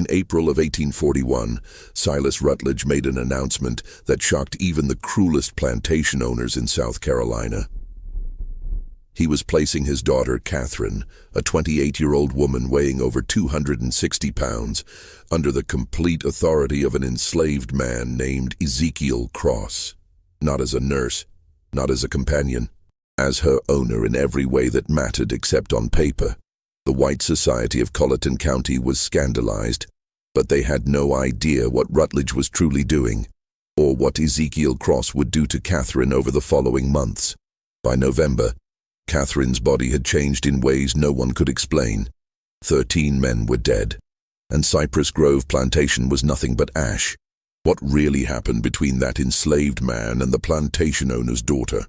In April of 1841, Silas Rutledge made an announcement that shocked even the cruelest plantation owners in South Carolina. He was placing his daughter, Catherine, a 28-year-old woman weighing over 260 pounds, under the complete authority of an enslaved man named Ezekiel Cross. Not as a nurse, not as a companion, as her owner in every way that mattered except on paper. The white society of Colleton County was scandalized, but they had no idea what Rutledge was truly doing, or what Ezekiel Cross would do to Catherine over the following months. By November, Catherine's body had changed in ways no one could explain. 13 men were dead, and Cypress Grove Plantation was nothing but ash. What really happened between that enslaved man and the plantation owner's daughter?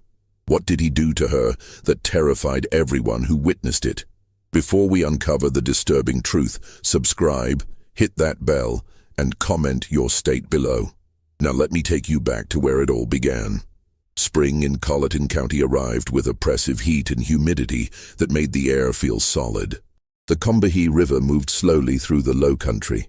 What did he do to her that terrified everyone who witnessed it? Before we uncover the disturbing truth, subscribe, hit that bell, and comment your state below. Now let me take you back to where it all began. Spring in Colleton County arrived with oppressive heat and humidity that made the air feel solid. The Combahee River moved slowly through the low country,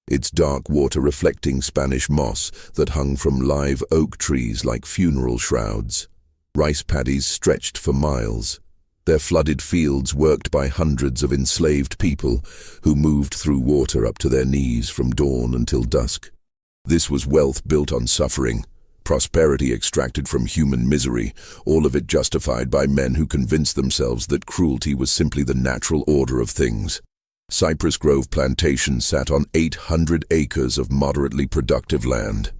its dark water reflecting Spanish moss that hung from live oak trees like funeral shrouds. Rice paddies stretched for miles, their flooded fields worked by hundreds of enslaved people who moved through water up to their knees from dawn until dusk. This was wealth built on suffering, prosperity extracted from human misery, all of it justified by men who convinced themselves that cruelty was simply the natural order of things. Cypress Grove Plantation sat on 800 acres of moderately productive land.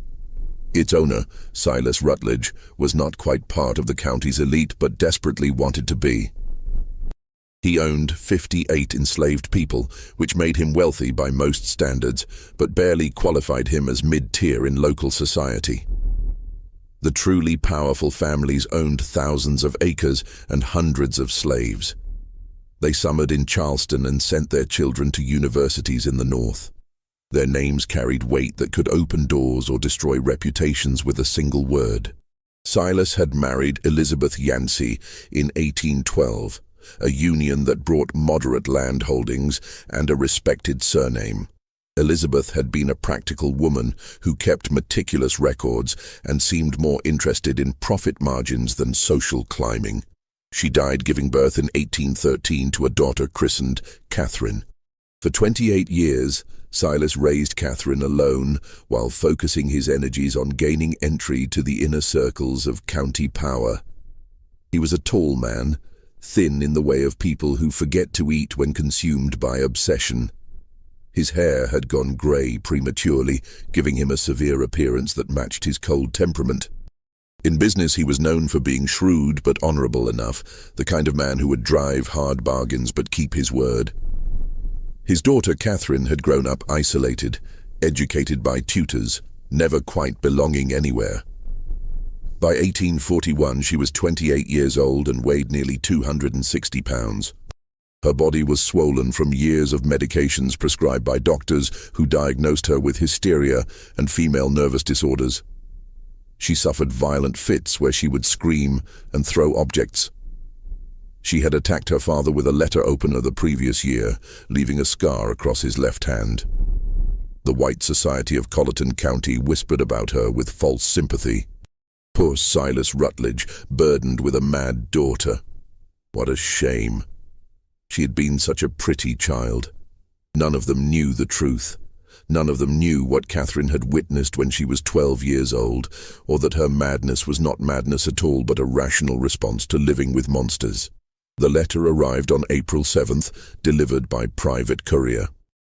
Its owner, Silas Rutledge, was not quite part of the county's elite but desperately wanted to be. He owned 58 enslaved people, which made him wealthy by most standards, but barely qualified him as mid-tier in local society. The truly powerful families owned thousands of acres and hundreds of slaves. They summered in Charleston and sent their children to universities in the North. Their names carried weight that could open doors or destroy reputations with a single word. Silas had married Elizabeth Yancey in 1812, a union that brought moderate land holdings and a respected surname. Elizabeth had been a practical woman who kept meticulous records and seemed more interested in profit margins than social climbing. She died giving birth in 1813 to a daughter christened Catherine. For 28 years, Silas raised Catherine alone while focusing his energies on gaining entry to the inner circles of county power. He was a tall man, thin in the way of people who forget to eat when consumed by obsession. His hair had gone grey prematurely, giving him a severe appearance that matched his cold temperament. In business, he was known for being shrewd but honorable enough, the kind of man who would drive hard bargains but keep his word. His daughter Catherine had grown up isolated, educated by tutors, never quite belonging anywhere. By 1841, she was 28 years old and weighed nearly 260 pounds. Her body was swollen from years of medications prescribed by doctors who diagnosed her with hysteria and female nervous disorders. She suffered violent fits where she would scream and throw objects. She had attacked her father with a letter opener the previous year, leaving a scar across his left hand. The white society of Colleton County whispered about her with false sympathy. Poor Silas Rutledge, burdened with a mad daughter. What a shame. She had been such a pretty child. None of them knew the truth. None of them knew what Catherine had witnessed when she was 12 years old, or that her madness was not madness at all but a rational response to living with monsters. The letter arrived on April 7th, delivered by private courier.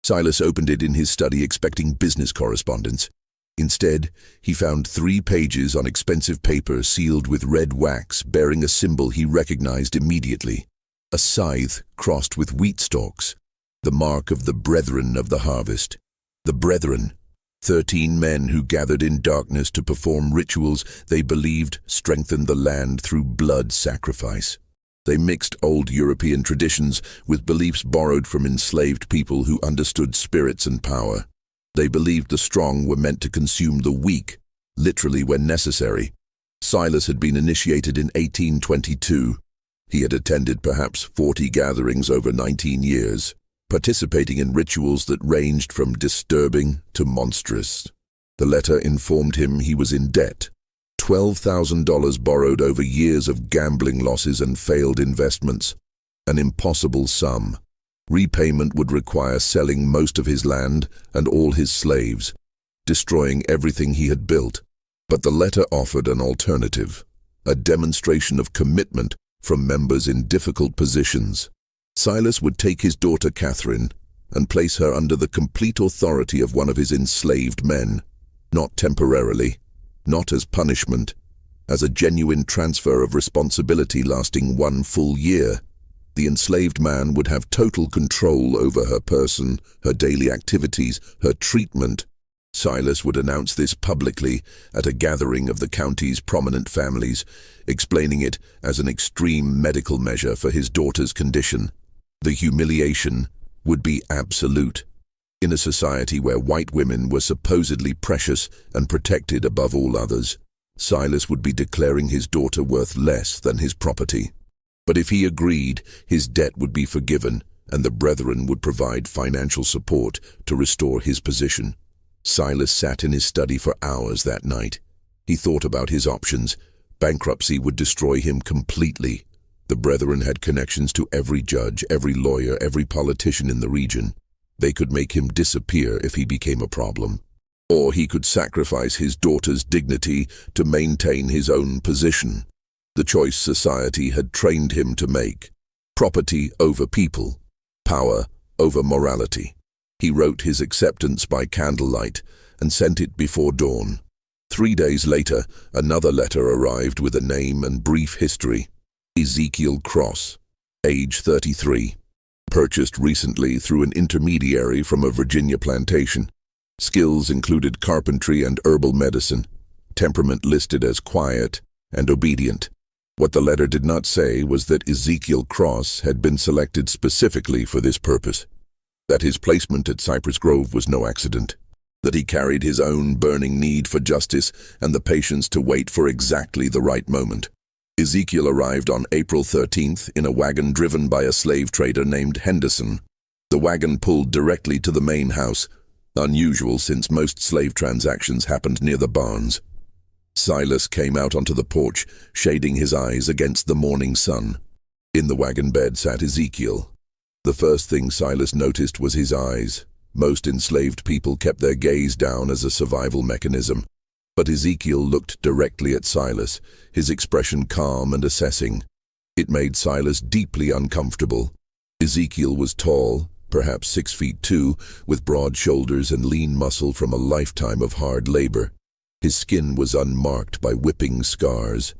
Silas opened it in his study expecting business correspondence. Instead, he found 3 pages on expensive paper sealed with red wax bearing a symbol he recognized immediately. A scythe crossed with wheat stalks, the mark of the brethren of the harvest. The brethren, 13 men who gathered in darkness to perform rituals they believed strengthened the land through blood sacrifice. They mixed old European traditions with beliefs borrowed from enslaved people who understood spirits and power. They believed the strong were meant to consume the weak, literally when necessary. Silas had been initiated in 1822. He had attended perhaps 40 gatherings over 19 years. participating in rituals that ranged from disturbing to monstrous. The letter informed him he was in debt. $12,000 borrowed over years of gambling losses and failed investments. An impossible sum. Repayment would require selling most of his land and all his slaves, destroying everything he had built. But the letter offered an alternative, a demonstration of commitment from members in difficult positions. Silas would take his daughter Catherine and place her under the complete authority of one of his enslaved men, not temporarily, not as punishment, as a genuine transfer of responsibility lasting 1 full year. The enslaved man would have total control over her person, her daily activities, her treatment. Silas would announce this publicly at a gathering of the county's prominent families, explaining it as an extreme medical measure for his daughter's condition. The humiliation would be absolute. In a society where white women were supposedly precious and protected above all others, Silas would be declaring his daughter worth less than his property. But if he agreed, his debt would be forgiven, and the brethren would provide financial support to restore his position. Silas sat in his study for hours that night. He thought about his options. Bankruptcy would destroy him completely. The brethren had connections to every judge, every lawyer, every politician in the region. They could make him disappear if he became a problem. Or he could sacrifice his daughter's dignity to maintain his own position. The choice society had trained him to make. Property over people. Power over morality. He wrote his acceptance by candlelight and sent it before dawn. 3 days later, another letter arrived with a name and brief history. Ezekiel Cross, age 33. Purchased recently through an intermediary from a Virginia plantation. Skills included carpentry and herbal medicine. Temperament listed as quiet and obedient. What the letter did not say was that Ezekiel Cross had been selected specifically for this purpose. That his placement at Cypress Grove was no accident. That he carried his own burning need for justice and the patience to wait for exactly the right moment. Ezekiel arrived on April 13th in a wagon driven by a slave trader named Henderson. The wagon pulled directly to the main house, unusual since most slave transactions happened near the barns. Silas came out onto the porch, shading his eyes against the morning sun. In the wagon bed sat Ezekiel. The first thing Silas noticed was his eyes. Most enslaved people kept their gaze down as a survival mechanism. But Ezekiel looked directly at Silas, his expression calm and assessing. It made Silas deeply uncomfortable. Ezekiel was tall, perhaps 6'2", with broad shoulders and lean muscle from a lifetime of hard labor. His skin was unmarked by whipping scars.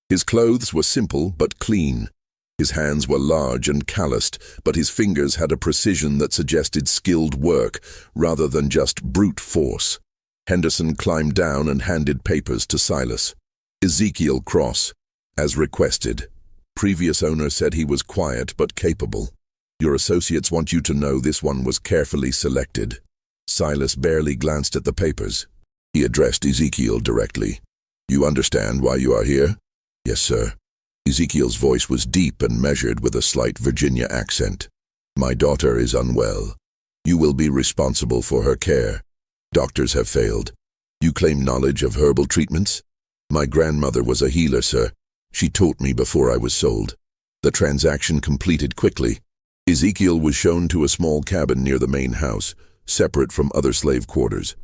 His clothes were simple but clean. His hands were large and calloused, but his fingers had a precision that suggested skilled work rather than just brute force. Henderson climbed down and handed papers to Silas. Ezekiel Cross, as requested. Previous owner said he was quiet but capable. Your associates want you to know this one was carefully selected. Silas barely glanced at the papers. He addressed Ezekiel directly. You understand why you are here? Yes, sir. Ezekiel's voice was deep and measured with a slight Virginia accent. My daughter is unwell. You will be responsible for her care. Doctors have failed. You claim knowledge of herbal treatments? My grandmother was a healer, sir. She taught me before I was sold. The transaction completed quickly. Ezekiel was shown to a small cabin near the main house, separate from other slave quarters.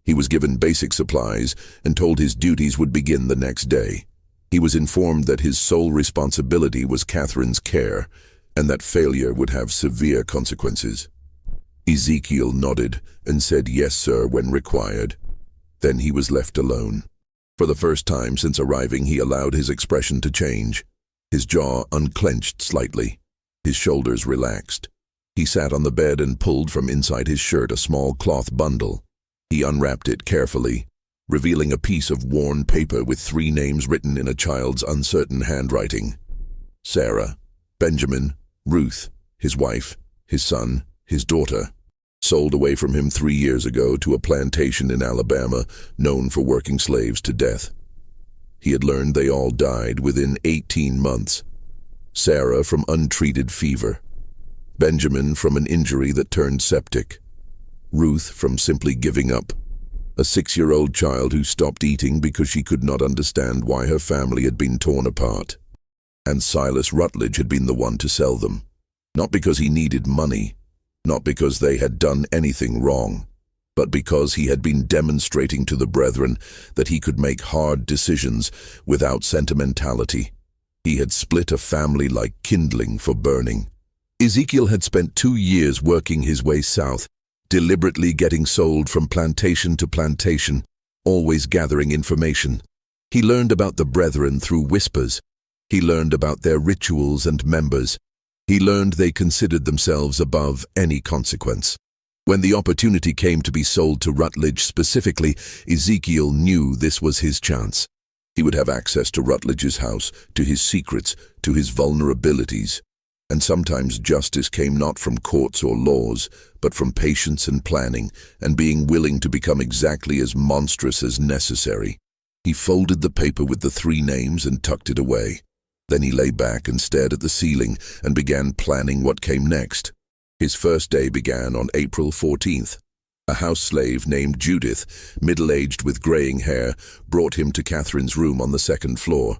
He was given basic supplies and told his duties would begin the next day. He was informed that his sole responsibility was Catherine's care, and that failure would have severe consequences. Ezekiel nodded and said yes, sir, when required. Then he was left alone. For the first time since arriving, he allowed his expression to change. His jaw unclenched slightly. His shoulders relaxed. He sat on the bed and pulled from inside his shirt a small cloth bundle. He unwrapped it carefully, revealing a piece of worn paper with 3 names written in a child's uncertain handwriting. Sarah, Benjamin, Ruth, his wife, his son, his daughter. Sold away from him 3 years ago to a plantation in Alabama known for working slaves to death. He had learned they all died within 18 months. Sarah from untreated fever. Benjamin from an injury that turned septic. Ruth from simply giving up. A 6-year-old child who stopped eating because she could not understand why her family had been torn apart. And Silas Rutledge had been the one to sell them. Not because he needed money, not because they had done anything wrong, but because he had been demonstrating to the brethren that he could make hard decisions without sentimentality. He had split a family like kindling for burning. Ezekiel had spent 2 years working his way south, deliberately getting sold from plantation to plantation, always gathering information. He learned about the brethren through whispers. He learned about their rituals and members. He learned they considered themselves above any consequence. When the opportunity came to be sold to Rutledge specifically, Ezekiel knew this was his chance. He would have access to Rutledge's house, to his secrets, to his vulnerabilities. And sometimes justice came not from courts or laws, but from patience and planning, and being willing to become exactly as monstrous as necessary. He folded the paper with the 3 names and tucked it away. Then he lay back and stared at the ceiling and began planning what came next. His first day began on April 14th. A house slave named Judith, middle-aged with graying hair, brought him to Catherine's room on the 2nd floor.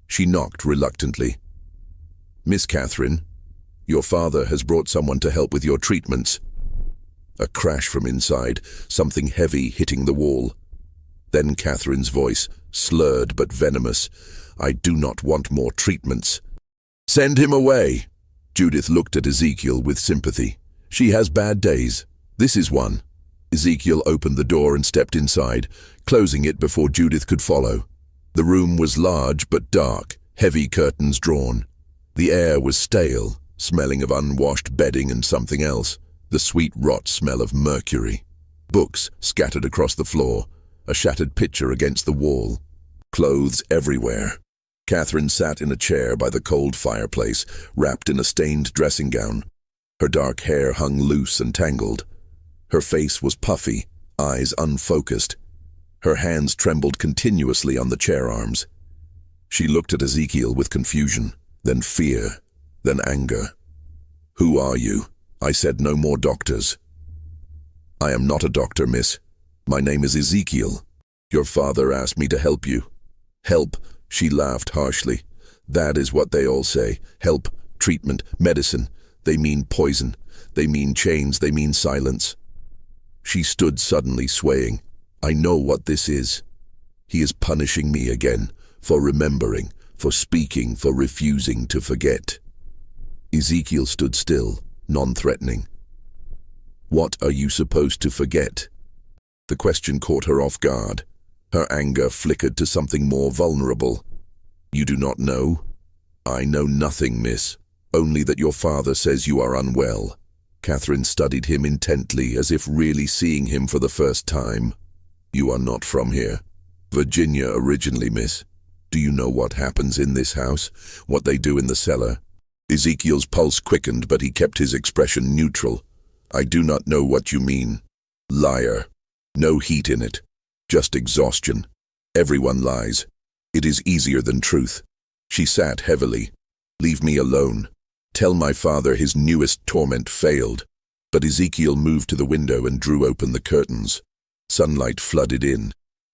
She knocked reluctantly. "Miss Catherine, your father has brought someone to help with your treatments." A crash from inside, something heavy hitting the wall. Then Catherine's voice, slurred but venomous. "I do not want more treatments." "Send him away." Judith looked at Ezekiel with sympathy. "She has bad days. This is one." Ezekiel opened the door and stepped inside, closing it before Judith could follow. The room was large but dark, heavy curtains drawn. The air was stale, smelling of unwashed bedding and something else, the sweet rot smell of mercury. Books scattered across the floor, a shattered picture against the wall. Clothes everywhere. Catherine sat in a chair by the cold fireplace, wrapped in a stained dressing gown. Her dark hair hung loose and tangled. Her face was puffy, eyes unfocused. Her hands trembled continuously on the chair arms. She looked at Ezekiel with confusion. Then fear, then anger. "Who are you?" I said. "No more doctors." "I am not a doctor, miss. My name is Ezekiel. Your father asked me to help you." "Help?" She laughed harshly. "That is what they all say. Help, treatment, medicine. They mean poison. They mean chains. They mean silence." She stood suddenly, swaying. "I know what this is. He is punishing me again, for remembering, for speaking, for refusing to forget." Ezekiel stood still, non-threatening. "What are you supposed to forget?" The question caught her off guard. Her anger flickered to something more vulnerable. "You do not know?" "I know nothing, miss. Only that your father says you are unwell." Catherine studied him intently, as if really seeing him for the first time. "You are not from here." "Virginia originally, miss." "Do you know what happens in this house? What they do in the cellar?" Ezekiel's pulse quickened, but he kept his expression neutral. "I do not know what you mean." "Liar. No heat in it. Just exhaustion. Everyone lies. It is easier than truth." She sat heavily. "Leave me alone. Tell my father his newest torment failed." But Ezekiel moved to the window and drew open the curtains. Sunlight flooded in.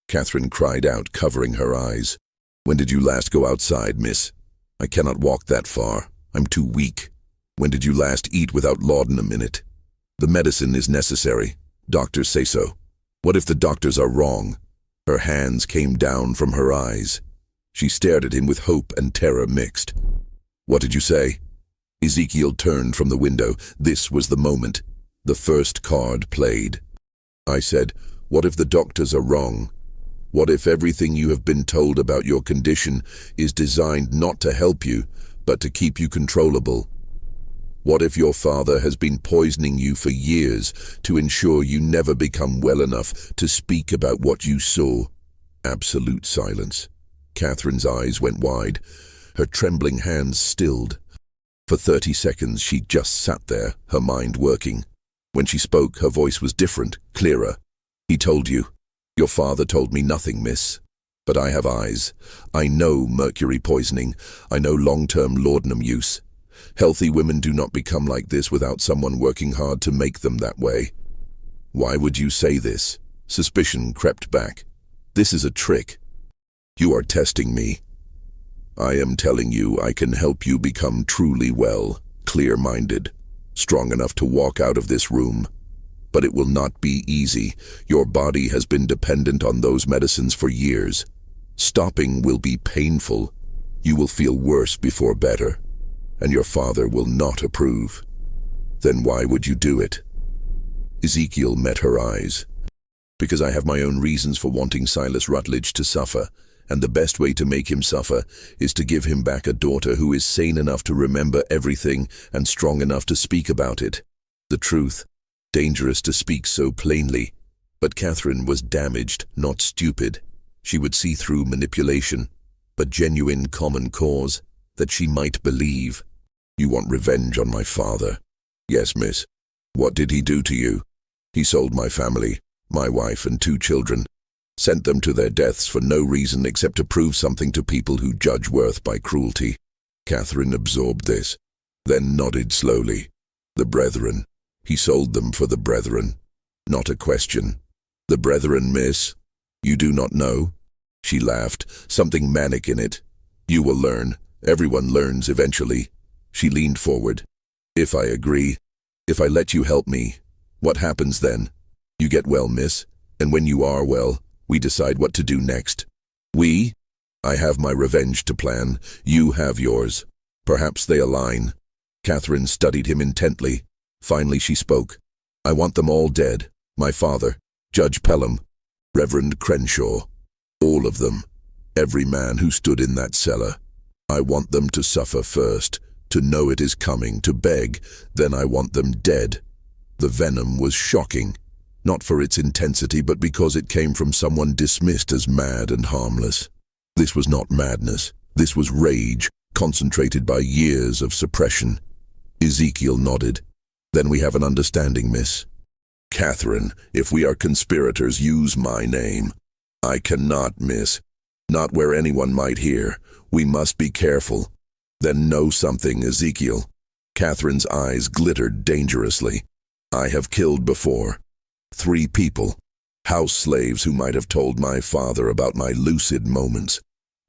Catherine cried out, covering her eyes. "When did you last go outside, miss?" "I cannot walk that far. I'm too weak." "When did you last eat without laudanum in it?" "The medicine is necessary. Doctors say so." "What if the doctors are wrong?" Her hands came down from her eyes. She stared at him with hope and terror mixed. "What did you say?" Ezekiel turned from the window. This was the moment. The first card played. "I said, what if the doctors are wrong? What if everything you have been told about your condition is designed not to help you, but to keep you controllable? What if your father has been poisoning you for years to ensure you never become well enough to speak about what you saw?" Absolute silence. Catherine's eyes went wide. Her trembling hands stilled. For 30 seconds she just sat there, her mind working. When she spoke, her voice was different, clearer. "He told you." "Your father told me nothing, miss. But I have eyes. I know mercury poisoning. I know long-term laudanum use. Healthy women do not become like this without someone working hard to make them that way. Why would you say this? Suspicion crept back. This is a trick. You are testing me. I am telling you I can help you become truly well, clear-minded, strong enough to walk out of this room. But it will not be easy. Your body has been dependent on those medicines for years. Stopping will be painful. You will feel worse before better, and your father will not approve. Then why would you do it? Ezekiel met her eyes. Because I have my own reasons for wanting Silas Rutledge to suffer, and the best way to make him suffer is to give him back a daughter who is sane enough to remember everything and strong enough to speak about it. The truth. Dangerous to speak so plainly. But Catherine was damaged, not stupid. She would see through manipulation, but genuine common cause that she might believe. You want revenge on my father? Yes, miss. What did he do to you? He sold my family, my wife and 2 children. Sent them to their deaths for no reason except to prove something to people who judge worth by cruelty. Catherine absorbed this, then nodded slowly. The brethren. He sold them for the brethren. Not a question. The brethren, miss? You do not know? She laughed, something manic in it. You will learn. Everyone learns eventually. She leaned forward. If I agree, if I let you help me, what happens then? You get well, miss, and when you are well, we decide what to do next. We? I have my revenge to plan. You have yours. Perhaps they align. Catherine studied him intently. Finally she spoke. I want them all dead. My father, Judge Pelham, Reverend Crenshaw. All of them. Every man who stood in that cellar. I want them to suffer first, to know it is coming, to beg. Then I want them dead. The venom was shocking. Not for its intensity, but because it came from someone dismissed as mad and harmless. This was not madness. This was rage, concentrated by years of suppression. Ezekiel nodded. Then we have an understanding, miss. Catherine, if we are conspirators, use my name. I cannot, miss. Not where anyone might hear. We must be careful. Then know something, Ezekiel. Catherine's eyes glittered dangerously. I have killed before. 3 people. House slaves who might have told my father about my lucid moments.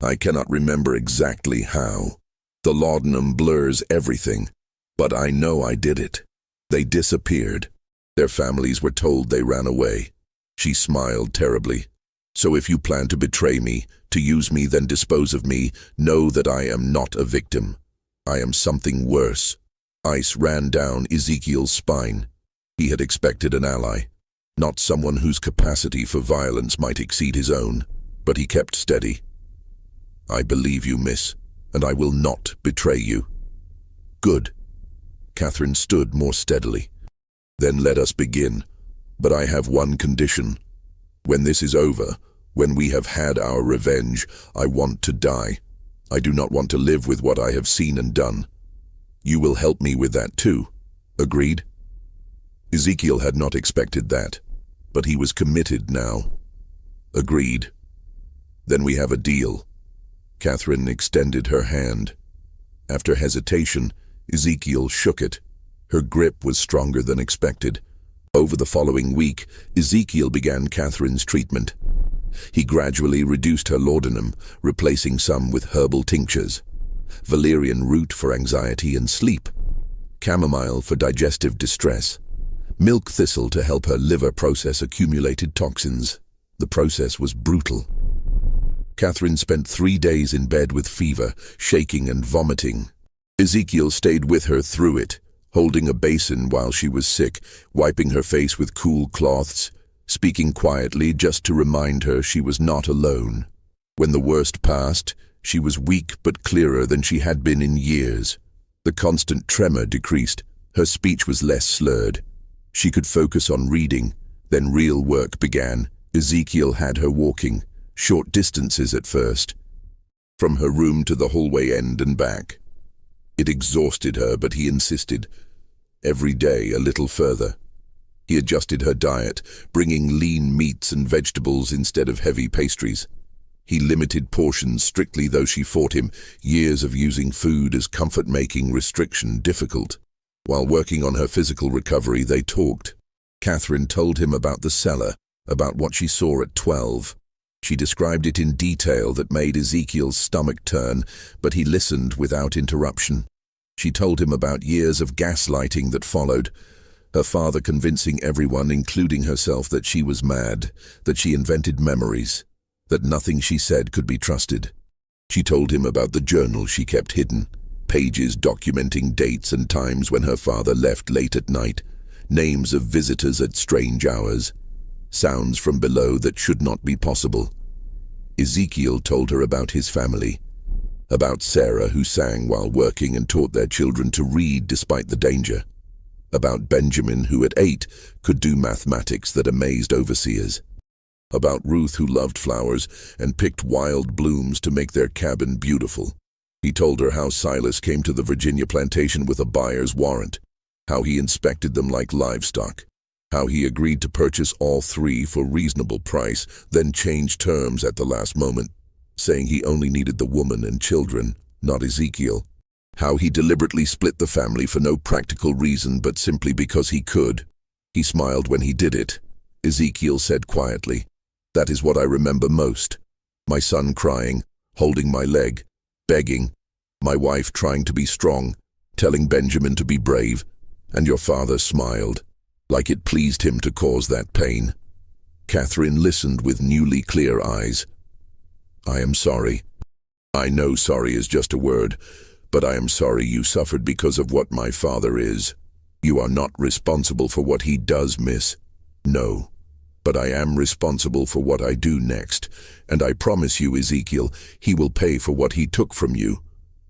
I cannot remember exactly how. The laudanum blurs everything. But I know I did it. They disappeared. Their families were told they ran away. She smiled terribly. So if you plan to betray me, to use me then dispose of me, know that I am not a victim. I am something worse. Ice ran down Ezekiel's spine. He had expected an ally, not someone whose capacity for violence might exceed his own, but he kept steady. I believe you, miss, and I will not betray you. Good. Catherine stood more steadily. Then let us begin. But I have one condition. When this is over, when we have had our revenge, I want to die. I do not want to live with what I have seen and done. You will help me with that too. Agreed? Ezekiel had not expected that, but he was committed now. Agreed. Then we have a deal. Catherine extended her hand. After hesitation, Ezekiel shook it. Her grip was stronger than expected. Over the following week, Ezekiel began Catherine's treatment. He gradually reduced her laudanum, replacing some with herbal tinctures. Valerian root for anxiety and sleep. Chamomile for digestive distress. Milk thistle to help her liver process accumulated toxins. The process was brutal. Catherine spent 3 days in bed with fever, shaking and vomiting. Ezekiel stayed with her through it, holding a basin while she was sick, wiping her face with cool cloths, speaking quietly just to remind her she was not alone. When the worst passed, she was weak but clearer than she had been in years. The constant tremor decreased. Her speech was less slurred. She could focus on reading. Then real work began. Ezekiel had her walking, short distances at first, from her room to the hallway end and back. It exhausted her, but he insisted. Every day a little further. He adjusted her diet, bringing lean meats and vegetables instead of heavy pastries. He limited portions strictly, though she fought him, years of using food as comfort-making restriction difficult. While working on her physical recovery, they talked. Catherine told him about the cellar, about what she saw at 12. She described it in detail that made Ezekiel's stomach turn, but he listened without interruption. She told him about years of gaslighting that followed, her father convincing everyone, including herself, that she was mad, that she invented memories, that nothing she said could be trusted. She told him about the journal she kept hidden, pages documenting dates and times when her father left late at night, names of visitors at strange hours, sounds from below that should not be possible. Ezekiel told her about his family, about Sarah, who sang while working and taught their children to read despite the danger, about Benjamin, who at 8 could do mathematics that amazed overseers, about Ruth, who loved flowers and picked wild blooms to make their cabin beautiful. He told her how Silas came to the Virginia plantation with a buyer's warrant, how he inspected them like livestock, how he agreed to purchase all 3 for reasonable price, then changed terms at the last moment, saying he only needed the woman and children, not Ezekiel. How he deliberately split the family for no practical reason but simply because he could. He smiled when he did it. Ezekiel said quietly, "That is what I remember most. My son crying, holding my leg, begging, my wife trying to be strong, telling Benjamin to be brave, and your father smiled, like it pleased him to cause that pain." Catherine listened with newly clear eyes. "I am sorry. I know sorry is just a word, but I am sorry you suffered because of what my father is. You are not responsible for what he does, miss. No. But I am responsible for what I do next, and I promise you, Ezekiel, he will pay for what he took from you.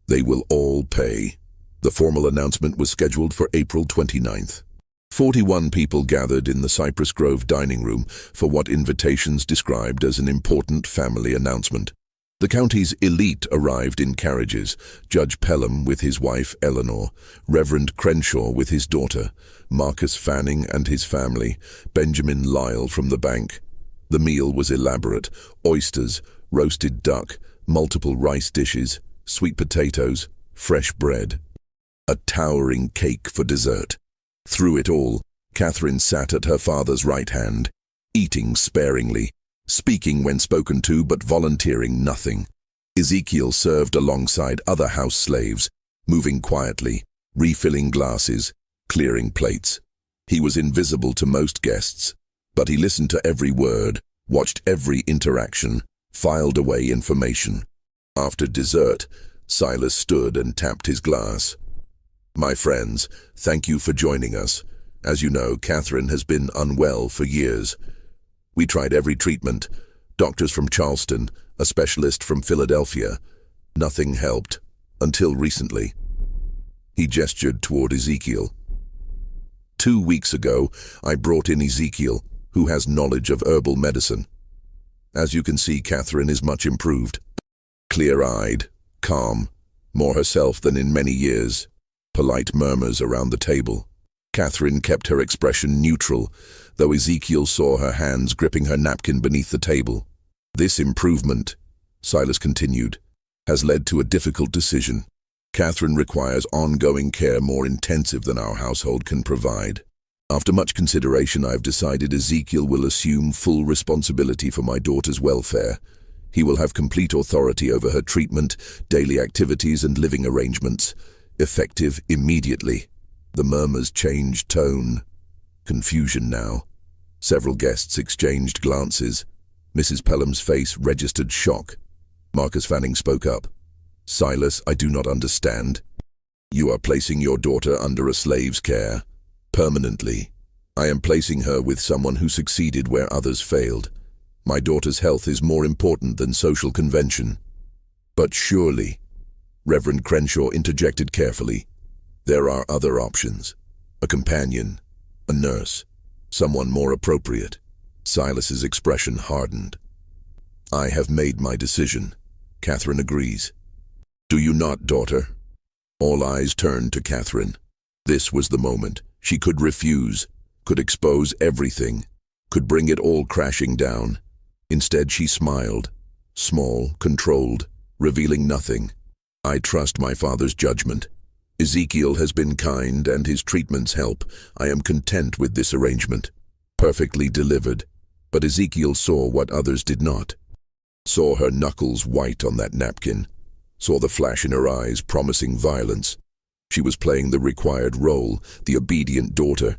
They will all pay." The formal announcement was scheduled for April 29th. 41 people gathered in the Cypress Grove dining room for what invitations described as an important family announcement. The county's elite arrived in carriages, Judge Pelham with his wife Eleanor, Reverend Crenshaw with his daughter, Marcus Fanning and his family, Benjamin Lyle from the bank. The meal was elaborate: oysters, roasted duck, multiple rice dishes, sweet potatoes, fresh bread. A towering cake for dessert. Through it all, Catherine sat at her father's right hand, eating sparingly, speaking when spoken to but volunteering nothing. Ezekiel served alongside other house slaves, moving quietly, refilling glasses, clearing plates. He was invisible to most guests, but he listened to every word, watched every interaction, filed away information. After dessert, Silas stood and tapped his glass. "My friends, thank you for joining us. As you know, Catherine has been unwell for years. We tried every treatment, doctors from Charleston, a specialist from Philadelphia. Nothing helped, until recently." He gestured toward Ezekiel. 2 weeks ago, I brought in Ezekiel, who has knowledge of herbal medicine. As you can see, Catherine is much improved. Clear-eyed, calm, more herself than in many years. Polite murmurs around the table. Catherine kept her expression neutral, though Ezekiel saw her hands gripping her napkin beneath the table. "This improvement," Silas continued, "has led to a difficult decision. Catherine requires ongoing care more intensive than our household can provide. After much consideration, I've decided Ezekiel will assume full responsibility for my daughter's welfare. He will have complete authority over her treatment, daily activities, and living arrangements, effective immediately." The murmurs changed tone. Confusion now. Several guests exchanged glances. Mrs. Pelham's face registered shock. Marcus Fanning spoke up. "Silas, I do not understand. You are placing your daughter under a slave's care, permanently. I am placing her with someone who succeeded where others failed. My daughter's health is more important than social convention." "But surely," Reverend Crenshaw interjected carefully, "there are other options. A companion, a nurse, someone more appropriate." Silas's expression hardened. "I have made my decision." Catherine agrees. "Do you not, daughter?" All eyes turned to Catherine. This was the moment. She could refuse, could expose everything, could bring it all crashing down. Instead, she smiled, small, controlled, revealing nothing. I trust my father's judgment. Ezekiel has been kind and his treatments help. I am content with this arrangement. Perfectly delivered. But Ezekiel saw what others did not. Saw her knuckles white on that napkin. Saw the flash in her eyes promising violence. She was playing the required role, the obedient daughter.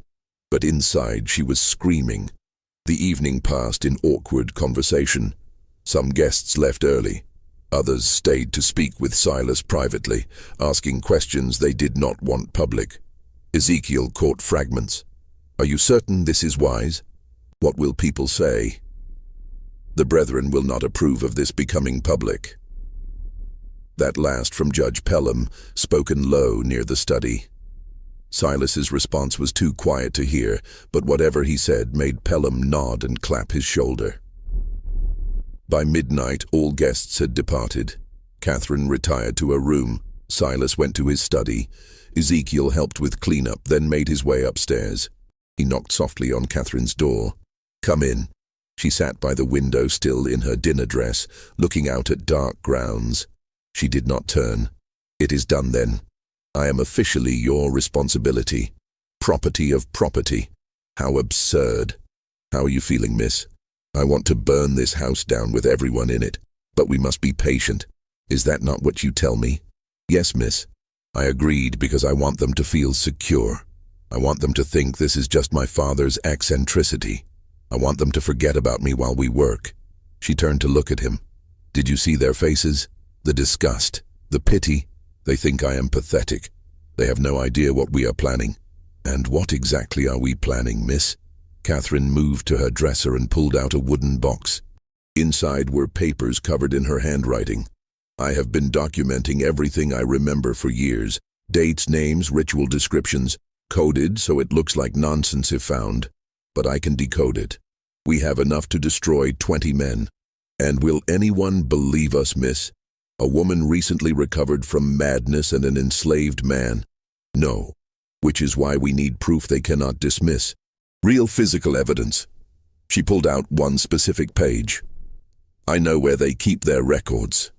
But inside she was screaming. The evening passed in awkward conversation. Some guests left early. Others stayed to speak with Silas privately, asking questions they did not want public. Ezekiel caught fragments. "Are you certain this is wise? What will people say? The brethren will not approve of this becoming public." That last from Judge Pelham, spoken low near the study. Silas's response was too quiet to hear, but whatever he said made Pelham nod and clap his shoulder. By midnight, all guests had departed. Catherine retired to her room. Silas went to his study. Ezekiel helped with cleanup, then made his way upstairs. He knocked softly on Catherine's door. "Come in." She sat by the window, still in her dinner dress, looking out at dark grounds. She did not turn. "It is done then. I am officially your responsibility. Property of property. How absurd. How are you feeling, miss? I want to burn this house down with everyone in it, but we must be patient. Is that not what you tell me?" "Yes, miss." I agreed because I want them to feel secure. I want them to think this is just my father's eccentricity. I want them to forget about me while we work. She turned to look at him. Did you see their faces? The disgust, the pity. They think I am pathetic. They have no idea what we are planning. And what exactly are we planning, miss? Catherine moved to her dresser and pulled out a wooden box. Inside were papers covered in her handwriting. I have been documenting everything I remember for years. Dates, names, ritual descriptions, coded so it looks like nonsense if found. But I can decode it. We have enough to destroy 20 men. And will anyone believe us, miss? A woman recently recovered from madness and an enslaved man? No. Which is why we need proof they cannot dismiss. Real physical evidence. She pulled out one specific page. I know where they keep their records.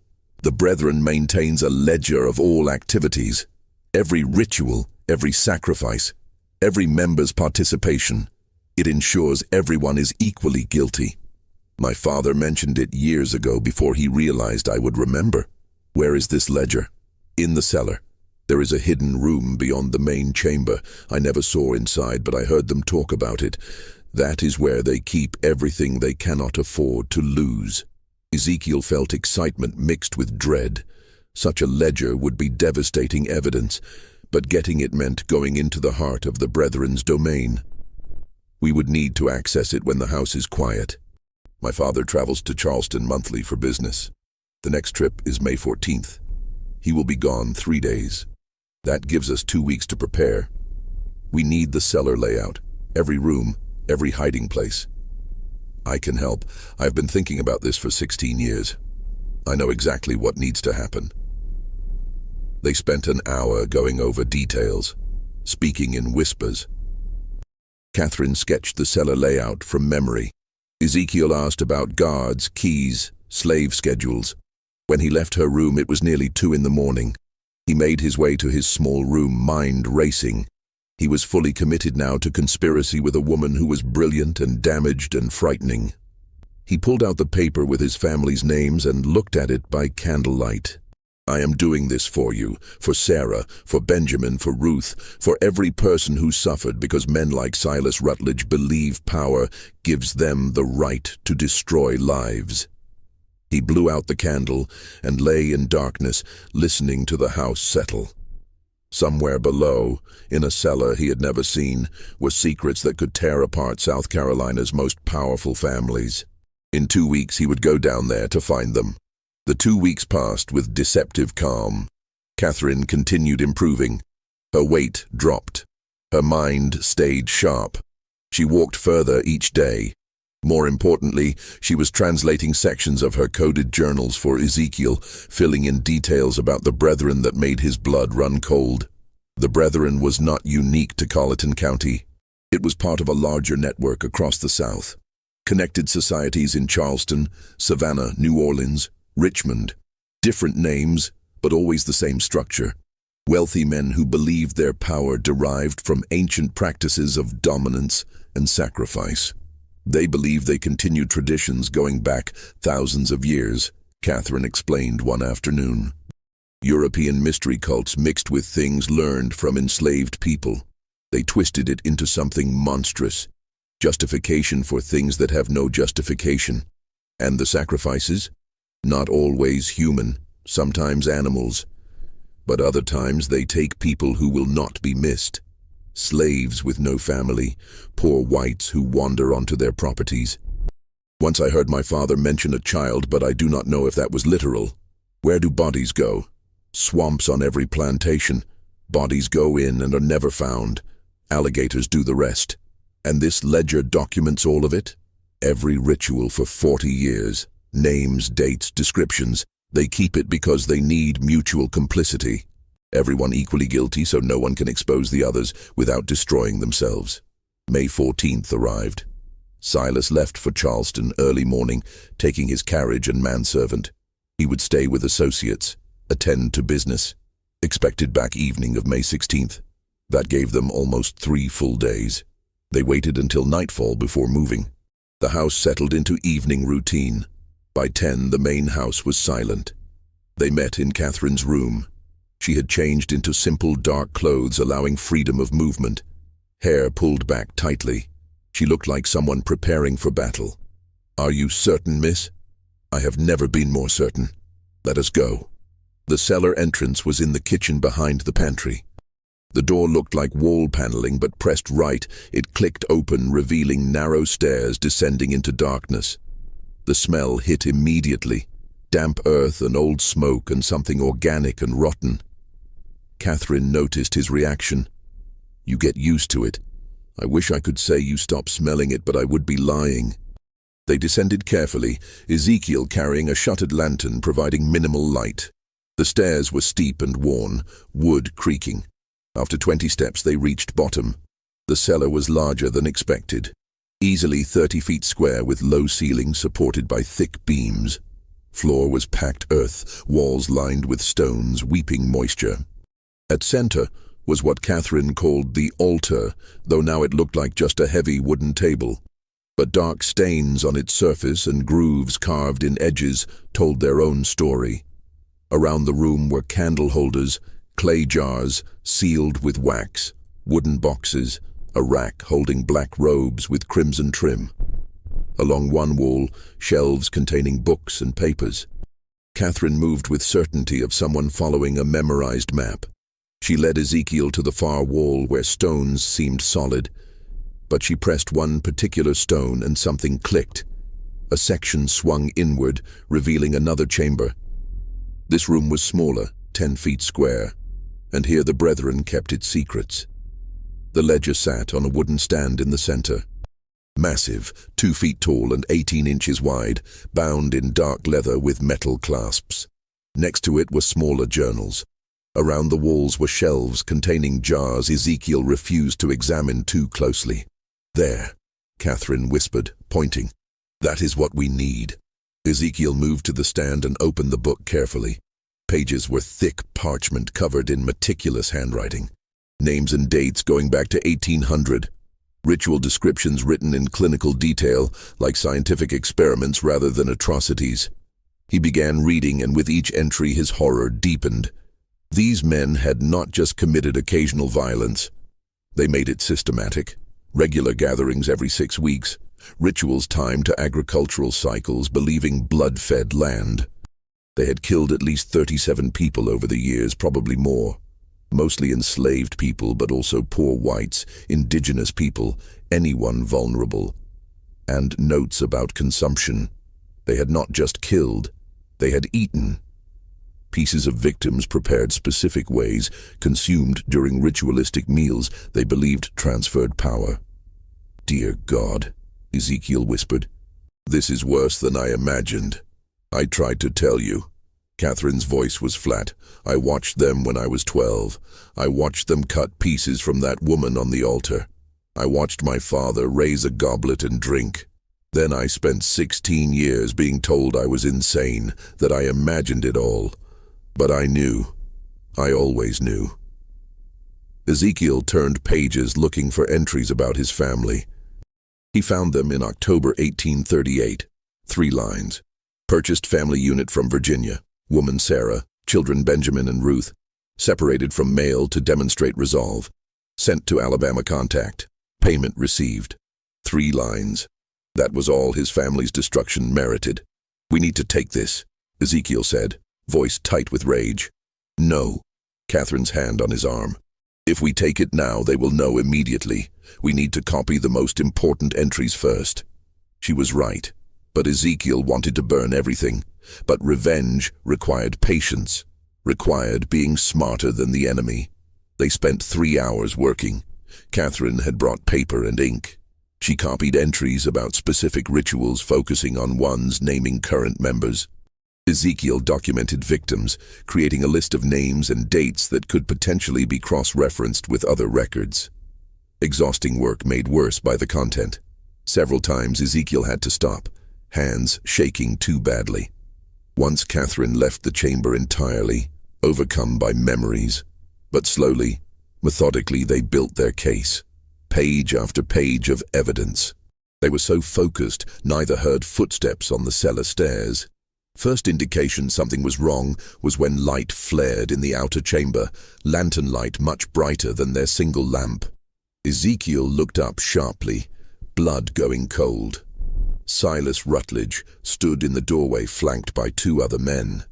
The Brethren maintains a ledger of all activities. Every ritual, every sacrifice, every member's participation. It ensures everyone is equally guilty. My father mentioned it years ago before he realized I would remember. Where is this ledger? In the cellar. There is a hidden room beyond the main chamber. I never saw inside, but I heard them talk about it. That is where they keep everything they cannot afford to lose. Ezekiel felt excitement mixed with dread. Such a ledger would be devastating evidence, but getting it meant going into the heart of the Brethren's domain. We would need to access it when the house is quiet. My father travels to Charleston monthly for business. The next trip is May 14th. He will be gone 3 days. That gives us 2 weeks to prepare. We need the cellar layout, every room, every hiding place. I can help. I've been thinking about this for 16 years. I know exactly what needs to happen. They spent an hour going over details, speaking in whispers. Catherine sketched the cellar layout from memory. Ezekiel asked about guards, keys, slave schedules. When he left her room, it was nearly 2 in the morning. He made his way to his small room, mind racing. He was fully committed now to conspiracy with a woman who was brilliant and damaged and frightening. He pulled out the paper with his family's names and looked at it by candlelight. I am doing this for you, for Sarah, for Benjamin, for Ruth, for every person who suffered because men like Silas Rutledge believe power gives them the right to destroy lives. He blew out the candle and lay in darkness, listening to the house settle. Somewhere below, in a cellar he had never seen, were secrets that could tear apart South Carolina's most powerful families. In 2 weeks he would go down there to find them. The 2 weeks passed with deceptive calm. Catherine continued improving. Her weight dropped. Her mind stayed sharp. She walked further each day. More importantly, she was translating sections of her coded journals for Ezekiel, filling in details about the Brethren that made his blood run cold. The Brethren was not unique to Colleton County. It was part of a larger network across the South. Connected societies in Charleston, Savannah, New Orleans, Richmond. Different names, but always the same structure. Wealthy men who believed their power derived from ancient practices of dominance and sacrifice. They believed they continued traditions going back thousands of years, Catherine explained one afternoon. European mystery cults mixed with things learned from enslaved people. They twisted it into something monstrous. Justification for things that have no justification. And the sacrifices? Not always human, sometimes animals. But other times they take people who will not be missed. Slaves with no family, poor whites who wander onto their properties. Once I heard my father mention a child, but I do not know if that was literal. Where do bodies go? Swamps on every plantation. Bodies go in and are never found. Alligators do the rest. And this ledger documents all of it? Every ritual for 40 years. Names, dates, descriptions. They keep it because they need mutual complicity. Everyone equally guilty so no one can expose the others without destroying themselves. May 14th arrived. Silas left for Charleston early morning, taking his carriage and manservant. He would stay with associates, attend to business. Expected back evening of May 16th. That gave them almost 3 full days. They waited until nightfall before moving. The house settled into evening routine. By 10, the main house was silent. They met in Catherine's room. She had changed into simple dark clothes, allowing freedom of movement. Hair pulled back tightly. She looked like someone preparing for battle. "Are you certain, miss?" "I have never been more certain. Let us go." The cellar entrance was in the kitchen behind the pantry. The door looked like wall paneling, but pressed right, it clicked open, revealing narrow stairs descending into darkness. The smell hit immediately. Damp earth and old smoke and something organic and rotten. Catherine noticed his reaction. "You get used to it. I wish I could say you stop smelling it, but I would be lying." They descended carefully, Ezekiel carrying a shuttered lantern providing minimal light. The stairs were steep and worn, wood creaking. After 20 steps they reached bottom. The cellar was larger than expected. Easily 30 feet square with low ceiling supported by thick beams. Floor was packed earth, walls lined with stones, weeping moisture. At center was what Catherine called the altar, though now it looked like just a heavy wooden table. But dark stains on its surface and grooves carved in edges told their own story. Around the room were candle holders, clay jars sealed with wax, wooden boxes, a rack holding black robes with crimson trim. Along one wall, shelves containing books and papers. Catherine moved with certainty of someone following a memorized map. She led Ezekiel to the far wall where stones seemed solid, but she pressed one particular stone and something clicked. A section swung inward, revealing another chamber. This room was smaller, 10 feet square, and here the brethren kept its secrets. The ledger sat on a wooden stand in the center. Massive, 2 feet tall and 18 inches wide, bound in dark leather with metal clasps. Next to it were smaller journals. Around the walls were shelves containing jars Ezekiel refused to examine too closely. "There," Catherine whispered, pointing. "That is what we need." Ezekiel moved to the stand and opened the book carefully. Pages were thick parchment covered in meticulous handwriting. Names and dates going back to 1800. Ritual descriptions written in clinical detail, like scientific experiments rather than atrocities. He began reading, and with each entry his horror deepened. These men had not just committed occasional violence. They made it systematic. Regular gatherings every 6 weeks. Rituals timed to agricultural cycles, believing blood-fed land. They had killed at least 37 people over the years, probably more. Mostly enslaved people, but also poor whites, indigenous people, anyone vulnerable. And notes about consumption. They had not just killed, they had eaten. Pieces of victims prepared specific ways, consumed during ritualistic meals they believed transferred power. "Dear God," Ezekiel whispered, "this is worse than I imagined. I tried to tell you." Catherine's voice was flat. "I watched them when I was 12. I watched them cut pieces from that woman on the altar. I watched my father raise a goblet and drink. Then I spent 16 years being told I was insane, that I imagined it all. But I knew. I always knew. Ezekiel turned pages looking for entries about his family. He found them in October 1838. 3 lines. Purchased family unit from Virginia. Woman Sarah. Children Benjamin and Ruth. Separated from male to demonstrate resolve. Sent to Alabama contact. Payment received. 3 lines. That was all his family's destruction merited. We need to take this, Ezekiel said, voice tight with rage. No. Catherine's hand on his arm. If we take it now, they will know immediately. We need to copy the most important entries first. She was right. But Ezekiel wanted to burn everything. But revenge required patience, required being smarter than the enemy. They spent 3 hours working. Catherine had brought paper and ink. She copied entries about specific rituals focusing on ones naming current members. Ezekiel documented victims, creating a list of names and dates that could potentially be cross-referenced with other records. Exhausting work made worse by the content. Several times Ezekiel had to stop, hands shaking too badly. Once Catherine left the chamber entirely, overcome by memories. But slowly, methodically, they built their case. Page after page of evidence. They were so focused, neither heard footsteps on the cellar stairs. First indication something was wrong was when light flared in the outer chamber, lantern light much brighter than their single lamp. Ezekiel looked up sharply, blood going cold. Silas Rutledge stood in the doorway flanked by 2 other men.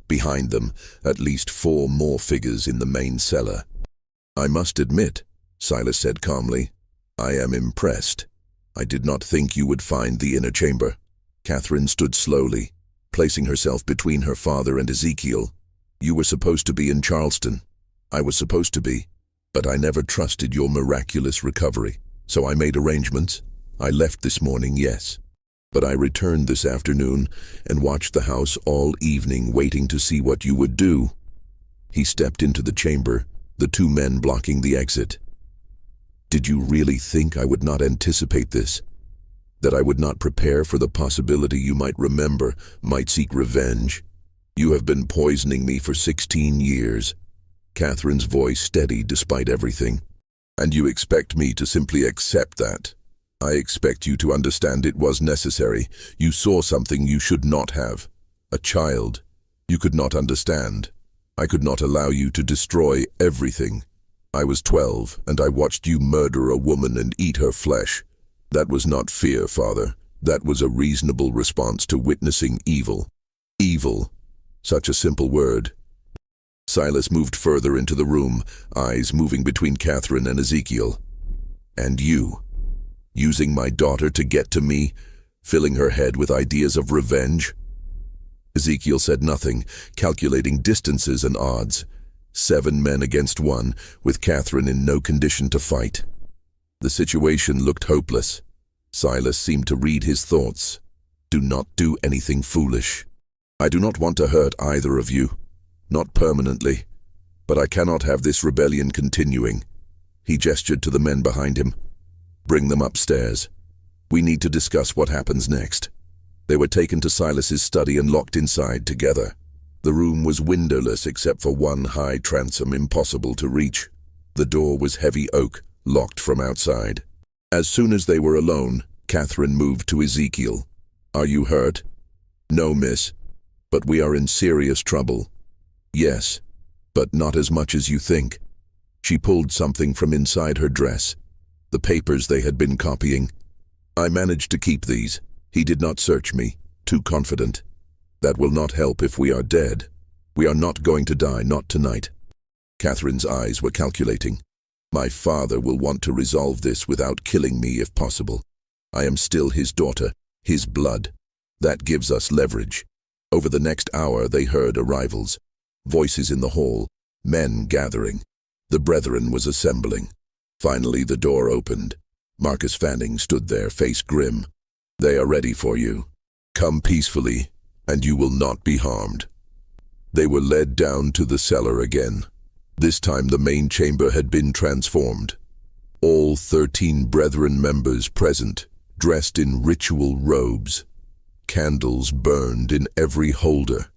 Behind them, at least 4 more figures in the main cellar. I must admit, Silas said calmly, I am impressed. I did not think you would find the inner chamber. Catherine stood slowly, placing herself between her father and Ezekiel. You were supposed to be in Charleston. I was supposed to be, but I never trusted your miraculous recovery. So I made arrangements. I left this morning, yes. But I returned this afternoon and watched the house all evening waiting to see what you would do. He stepped into the chamber, the 2 men blocking the exit. Did you really think I would not anticipate this? That I would not prepare for the possibility you might remember, might seek revenge? You have been poisoning me for 16 years. Catherine's voice steady despite everything. And you expect me to simply accept that? I expect you to understand it was necessary. You saw something you should not have. A child. You could not understand. I could not allow you to destroy everything. I was 12, and I watched you murder a woman and eat her flesh. That was not fear, Father. That was a reasonable response to witnessing evil. Evil. Such a simple word. Silas moved further into the room, eyes moving between Catherine and Ezekiel. And you. Using my daughter to get to me, filling her head with ideas of revenge. Ezekiel said nothing, calculating distances and odds. 7 men against 1, with Catherine in no condition to fight. The situation looked hopeless. Silas seemed to read his thoughts. Do not do anything foolish. I do not want to hurt either of you. Not permanently. But I cannot have this rebellion continuing. He gestured to the men behind him. Bring them upstairs. We need to discuss what happens next. They were taken to Silas's study and locked inside together. The room was windowless except for 1 high transom impossible to reach. The door was heavy oak, locked from outside. As soon as they were alone, Catherine moved to Ezekiel. Are you hurt? No, miss. But we are in serious trouble. Yes, but not as much as you think. She pulled something from inside her dress. The papers they had been copying. I managed to keep these. He did not search me, too confident. That will not help if we are dead. We are not going to die, not tonight. Catherine's eyes were calculating. My father will want to resolve this without killing me if possible. I am still his daughter, his blood. That gives us leverage. Over the next hour they heard arrivals. Voices in the hall, men gathering. The brethren was assembling. Finally the door opened. Marcus Fanning stood there, face grim. They are ready for you. Come peacefully, and you will not be harmed. They were led down to the cellar again. This time the main chamber had been transformed. All 13 brethren members present, dressed in ritual robes. Candles burned in every holder.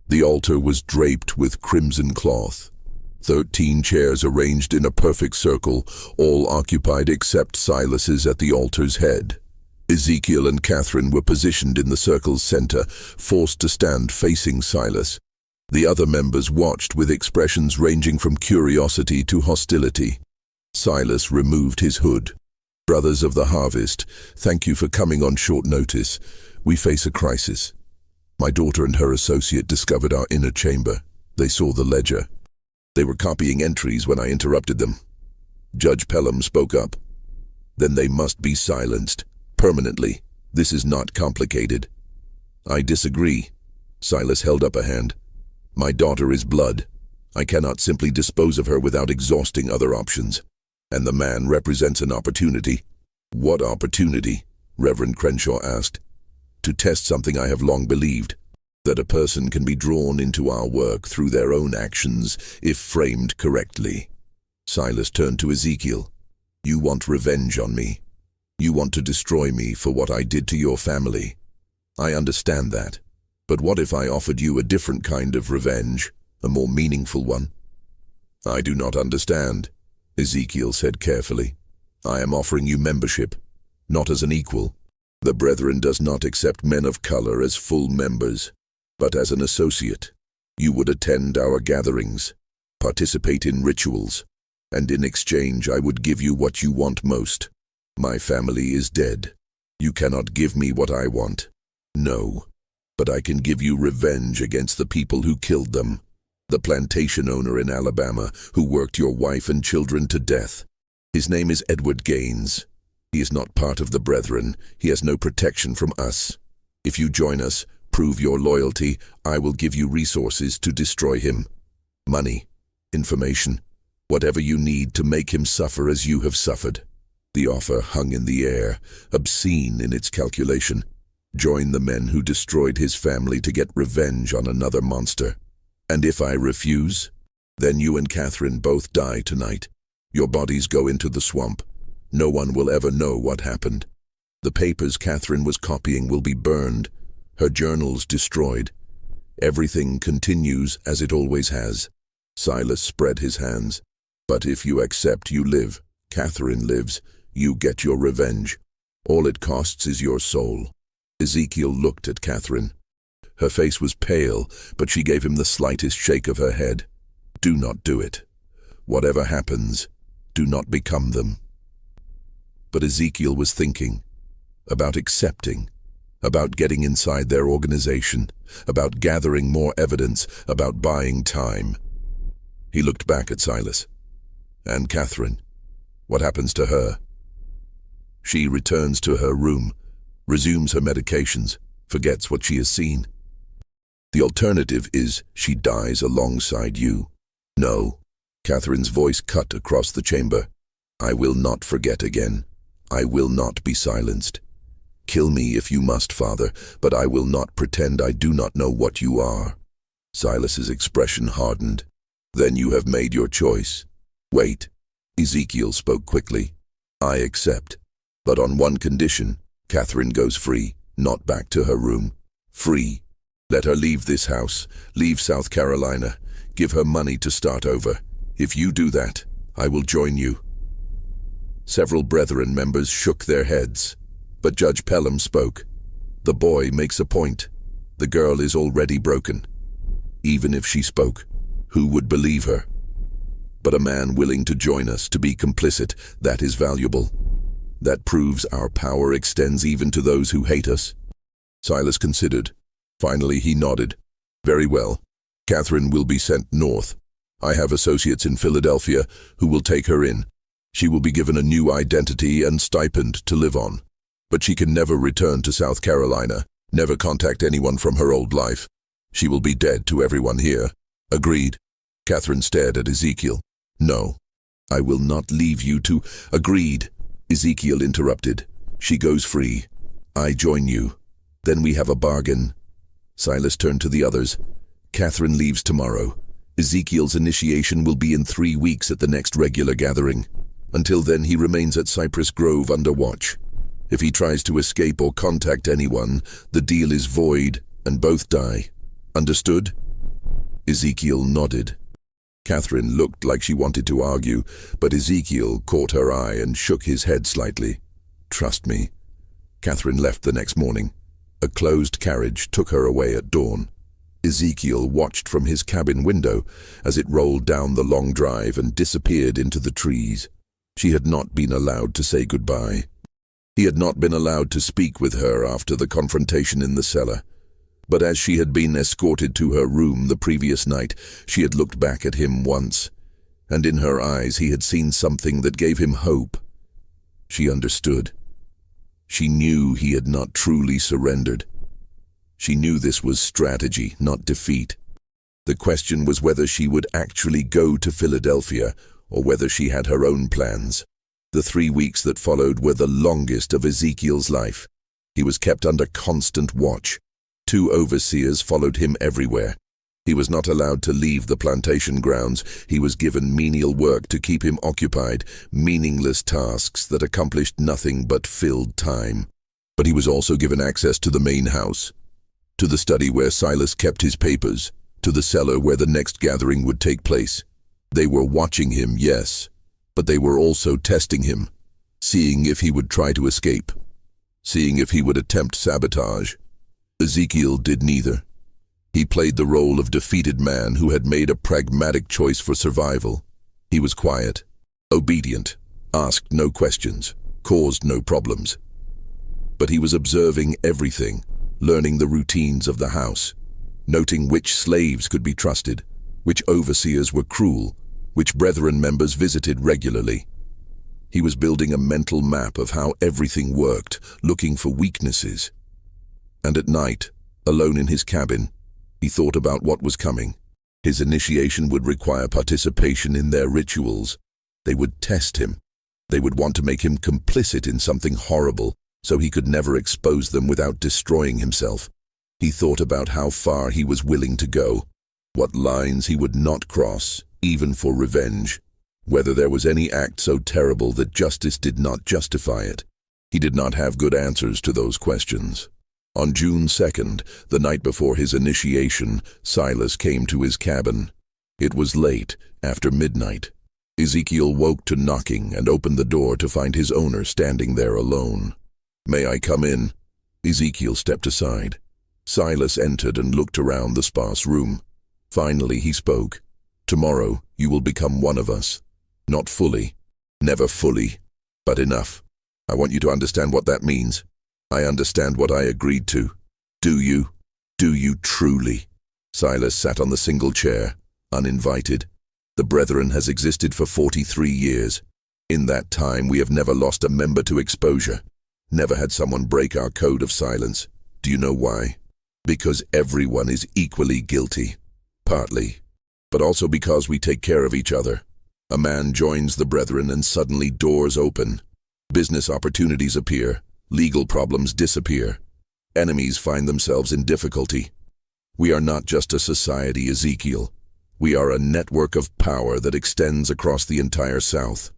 The altar was draped with crimson cloth. 13 chairs arranged in a perfect circle, all occupied except Silas's at the altar's head. Ezekiel and Catherine were positioned in the circle's center, forced to stand facing Silas. The other members watched with expressions ranging from curiosity to hostility. Silas removed his hood. "Brothers of the harvest, thank you for coming on short notice. We face a crisis. My daughter and her associate discovered our inner chamber. They saw the ledger. They were copying entries when I interrupted them." Judge Pelham spoke up. "Then they must be silenced. Permanently. This is not complicated." "I disagree." Silas held up a hand. "My daughter is blood. I cannot simply dispose of her without exhausting other options. And the man represents an opportunity." "What opportunity?" Reverend Crenshaw asked. "To test something I have long believed, that a person can be drawn into our work through their own actions if framed correctly." Silas turned to Ezekiel. "You want revenge on me. You want to destroy me for what I did to your family. I understand that. But what if I offered you a different kind of revenge, a more meaningful one?" "I do not understand," Ezekiel said carefully. "I am offering you membership, not as an equal. The Brethren does not accept men of color as full members, but as an associate. You would attend our gatherings, participate in rituals, and in exchange I would give you what you want most. My family is dead. You cannot give me what I want. No, but I can give you revenge against the people who killed them. The plantation owner in Alabama who worked your wife and children to death. His name is Edward Gaines. He is not part of the Brethren. He has no protection from us. If you join us, prove your loyalty, I will give you resources to destroy him. Money, information, whatever you need to make him suffer as you have suffered." The offer hung in the air, obscene in its calculation. Join the men who destroyed his family to get revenge on another monster. "And if I refuse, then you and Catherine both die tonight. Your bodies go into the swamp. No one will ever know what happened. The papers Catherine was copying will be burned, her journals destroyed. Everything continues as it always has." Silas spread his hands. "But if you accept, you live. Catherine lives. You get your revenge. All it costs is your soul." Ezekiel looked at Catherine. Her face was pale, but she gave him the slightest shake of her head. "Do not do it. Whatever happens, do not become them." But Ezekiel was thinking about accepting, about getting inside their organization, about gathering more evidence, about buying time. He looked back at Silas. "And Catherine, what happens to her?" "She returns to her room, resumes her medications, forgets what she has seen. The alternative is she dies alongside you." "No." Catherine's voice cut across the chamber. "I will not forget again. I will not be silenced. Kill me if you must, Father, but I will not pretend I do not know what you are." Silas's expression hardened. "Then you have made your choice." "Wait." Ezekiel spoke quickly. "I accept. But on one condition. Catherine goes free, not back to her room. Free. Let her leave this house, leave South Carolina. Give her money to start over. If you do that, I will join you." Several Brethren members shook their heads, but Judge Pelham spoke. "The boy makes a point. The girl is already broken. Even if she spoke, who would believe her? But a man willing to join us, to be complicit, that is valuable. That proves our power extends even to those who hate us." Silas considered. Finally he nodded. "Very well. Catherine will be sent north. I have associates in Philadelphia who will take her in. She will be given a new identity and stipend to live on. But she can never return to South Carolina, never contact anyone from her old life. She will be dead to everyone here." "Agreed." Catherine stared at Ezekiel. "No, I will not leave you to—" "Agreed," Ezekiel interrupted. "She goes free. I join you. Then we have a bargain." Silas turned to the others. "Catherine leaves tomorrow. Ezekiel's initiation will be in 3 weeks at the next regular gathering. Until then he remains at Cypress Grove under watch. If he tries to escape or contact anyone, the deal is void and both die. Understood? Ezekiel nodded. Catherine looked like she wanted to argue, but Ezekiel caught her eye and shook his head slightly. Trust me. Catherine left the next morning. A closed carriage took her away at dawn. Ezekiel watched from his cabin window as it rolled down the long drive and disappeared into the trees. She had not been allowed to say goodbye. He had not been allowed to speak with her after the confrontation in the cellar. But as she had been escorted to her room the previous night, she had looked back at him once, and in her eyes he had seen something that gave him hope. She understood. She knew he had not truly surrendered. She knew this was strategy, not defeat. The question was whether she would actually go to Philadelphia or whether she had her own plans. The 3 weeks that followed were the longest of Ezekiel's life. He was kept under constant watch. 2 overseers followed him everywhere. He was not allowed to leave the plantation grounds. He was given menial work to keep him occupied, meaningless tasks that accomplished nothing but filled time. But he was also given access to the main house, to the study where Silas kept his papers, to the cellar where the next gathering would take place. They were watching him, yes, but they were also testing him, seeing if he would try to escape, seeing if he would attempt sabotage. Ezekiel did neither. He played the role of defeated man who had made a pragmatic choice for survival. He was quiet, obedient, asked no questions, caused no problems. But he was observing everything, learning the routines of the house, noting which slaves could be trusted, which overseers were cruel, which brethren members visited regularly. He was building a mental map of how everything worked, looking for weaknesses. And at night, alone in his cabin, he thought about what was coming. His initiation would require participation in their rituals. They would test him. They would want to make him complicit in something horrible, so he could never expose them without destroying himself. He thought about how far he was willing to go, what lines he would not cross, even for revenge, whether there was any act so terrible that justice did not justify it. He did not have good answers to those questions. On June 2nd, the night before his initiation, Silas came to his cabin. It was late, after midnight. Ezekiel woke to knocking and opened the door to find his owner standing there alone. "May I come in?" Ezekiel stepped aside. Silas entered and looked around the sparse room. Finally he spoke. "Tomorrow you will become one of us. Not fully, never fully, but enough. I want you to understand what that means. I understand what I agreed to. Do you? Do you truly?" Silas sat on the single chair, uninvited. "The Brethren has existed for 43 years. In that time we have never lost a member to exposure. Never had someone break our code of silence. Do you know why? Because everyone is equally guilty. Partly. But also because we take care of each other. A man joins the Brethren and suddenly doors open. Business opportunities appear. Legal problems disappear. Enemies find themselves in difficulty. We are not just a society, Ezekiel. We are a network of power that extends across the entire South.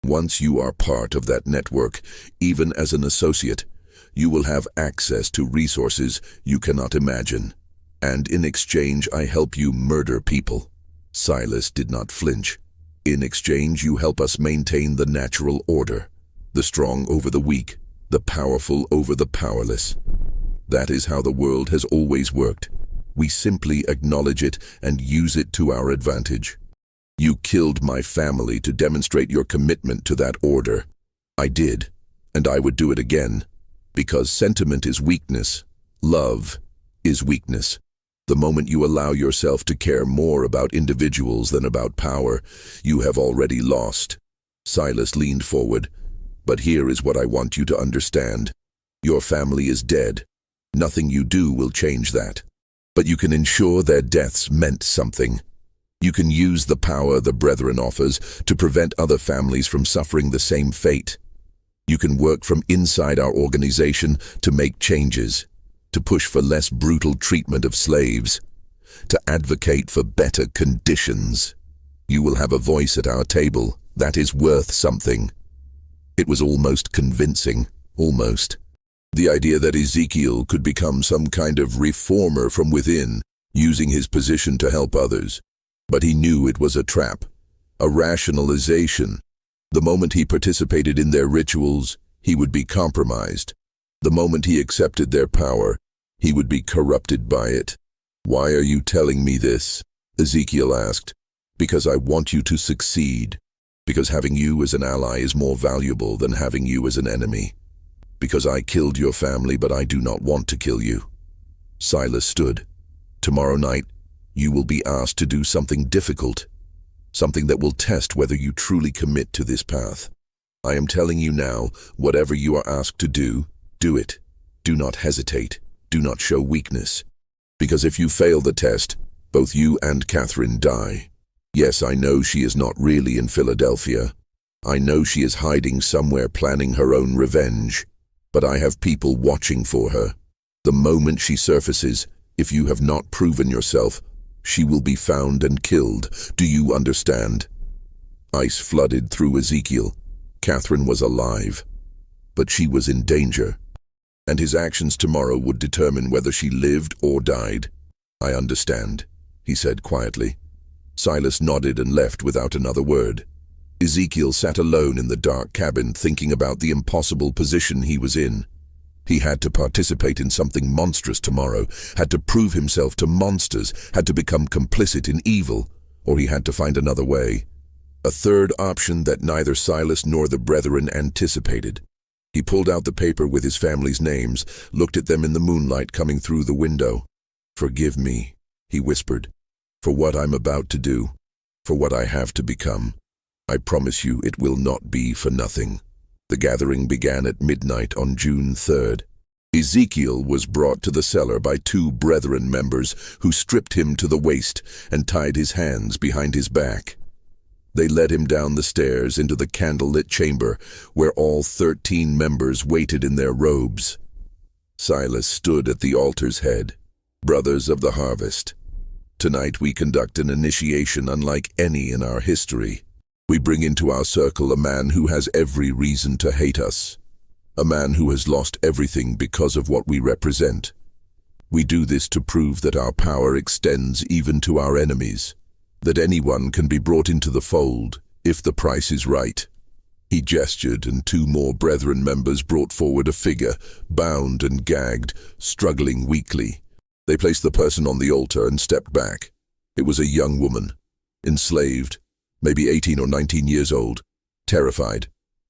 Once you are part of that network, even as an associate, you will have access to resources you cannot imagine. And in exchange, I help you murder people." Silas did not flinch. "In exchange, you help us maintain the natural order, the strong over the weak, the powerful over the powerless. That is how the world has always worked. We simply acknowledge it and use it to our advantage. You killed my family to demonstrate your commitment to that order. I did, and I would do it again, because sentiment is weakness. Love is weakness. The moment you allow yourself to care more about individuals than about power, you have already lost." Silas leaned forward. "But here is what I want you to understand. Your family is dead. Nothing you do will change that. But you can ensure their deaths meant something. You can use the power the Brethren offers to prevent other families from suffering the same fate. You can work from inside our organization to make changes, to push for less brutal treatment of slaves, to advocate for better conditions. You will have a voice at our table that is worth something." It was almost convincing. almost. The idea that Ezekiel could become some kind of reformer from within, using his position to help others. But he knew it was a trap, a rationalization. The moment he participated in their rituals, he would be compromised. The moment he accepted their power, he would be corrupted by it. "Why are you telling me this?" Ezekiel asked. "Because I want you to succeed. Because having you as an ally is more valuable than having you as an enemy. Because I killed your family, but I do not want to kill you." Silas stood. "Tomorrow night, you will be asked to do something difficult, something that will test whether you truly commit to this path. I am telling you now, whatever you are asked to do it. Do not hesitate. Do not show weakness. Because if you fail the test, both you and Catherine die. Yes, I know she is not really in Philadelphia. I know she is hiding somewhere planning her own revenge. But I have people watching for her. The moment she surfaces, if you have not proven yourself, she will be found and killed. Do you understand?" Ice flooded through Ezekiel. Catherine was alive, but she was in danger, and his actions tomorrow would determine whether she lived or died. "I understand," he said quietly. Silas nodded and left without another word. Ezekiel sat alone in the dark cabin, thinking about the impossible position he was in. He had to participate in something monstrous tomorrow, had to prove himself to monsters, had to become complicit in evil, or he had to find another way. A third option that neither Silas nor the brethren anticipated. He pulled out the paper with his family's names, looked at them in the moonlight coming through the window. "Forgive me," he whispered, "for what I'm about to do, for what I have to become. I promise you it will not be for nothing." The gathering began at midnight on June 3rd. Ezekiel was brought to the cellar by two brethren members who stripped him to the waist and tied his hands behind his back. They led him down the stairs into the candlelit chamber where all 13 members waited in their robes. Silas stood at the altar's head. "Brothers of the harvest, tonight we conduct an initiation unlike any in our history. We bring into our circle a man who has every reason to hate us, a man who has lost everything because of what we represent. We do this to prove that our power extends even to our enemies, that anyone can be brought into the fold if the price is right." He gestured, and two more brethren members brought forward a figure, bound and gagged, struggling weakly. They placed the person on the altar and stepped back. It was a young woman, enslaved, maybe 18 or 19 years old, terrified.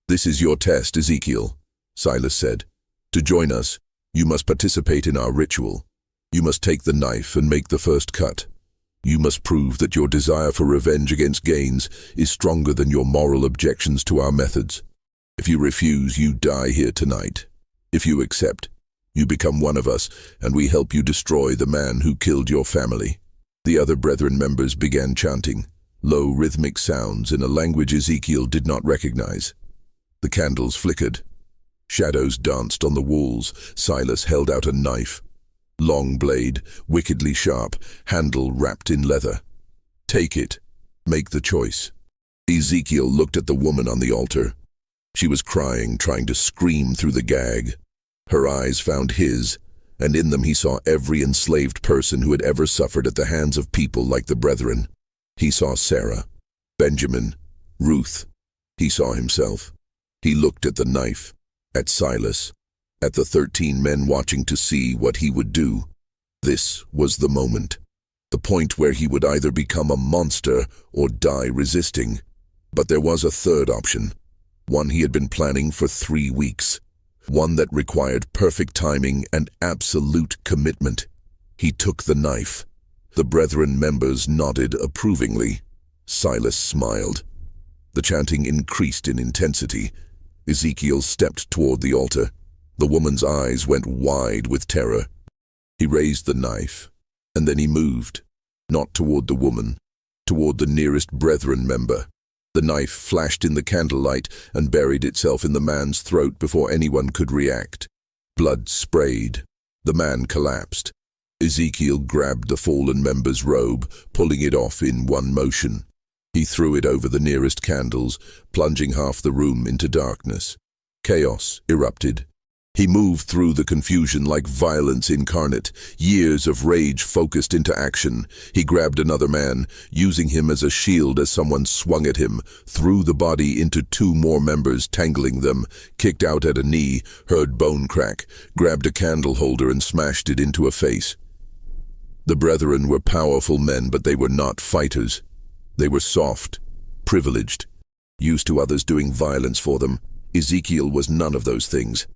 "This is your test, Ezekiel," Silas said. "To join us, you must participate in our ritual. You must take the knife and make the first cut. You must prove that your desire for revenge against Gaines is stronger than your moral objections to our methods. If you refuse, you die here tonight. If you accept, you become one of us, and we help you destroy the man who killed your family." The other brethren members began chanting, low rhythmic sounds in a language Ezekiel did not recognize. The candles flickered. Shadows danced on the walls. Silas held out a knife. Long blade, wickedly sharp, handle wrapped in leather. "Take it. Make the choice." Ezekiel looked at the woman on the altar. She was crying, trying to scream through the gag. Her eyes found his, and in them he saw every enslaved person who had ever suffered at the hands of people like the brethren. He saw Sarah, Benjamin, Ruth. He saw himself. He looked at the knife, at Silas, at the 13 men watching to see what he would do. This was the moment. The point where he would either become a monster or die resisting. But there was a third option, one he had been planning for 3 weeks, one that required perfect timing and absolute commitment. He took the knife. The brethren members nodded approvingly. Silas smiled. The chanting increased in intensity. Ezekiel stepped toward the altar. The woman's eyes went wide with terror. He raised the knife, and then he moved, not toward the woman, toward the nearest brethren member. The knife flashed in the candlelight and buried itself in the man's throat before anyone could react. Blood sprayed. The man collapsed. Ezekiel grabbed the fallen member's robe, pulling it off in one motion. He threw it over the nearest candles, plunging half the room into darkness. Chaos erupted. He moved through the confusion like violence incarnate, years of rage focused into action. He grabbed another man, using him as a shield as someone swung at him, threw the body into two more members, tangling them, kicked out at a knee, heard bone crack, grabbed a candle holder and smashed it into a face. The brethren were powerful men, but they were not fighters. They were soft, privileged, used to others doing violence for them. Ezekiel was none of those things.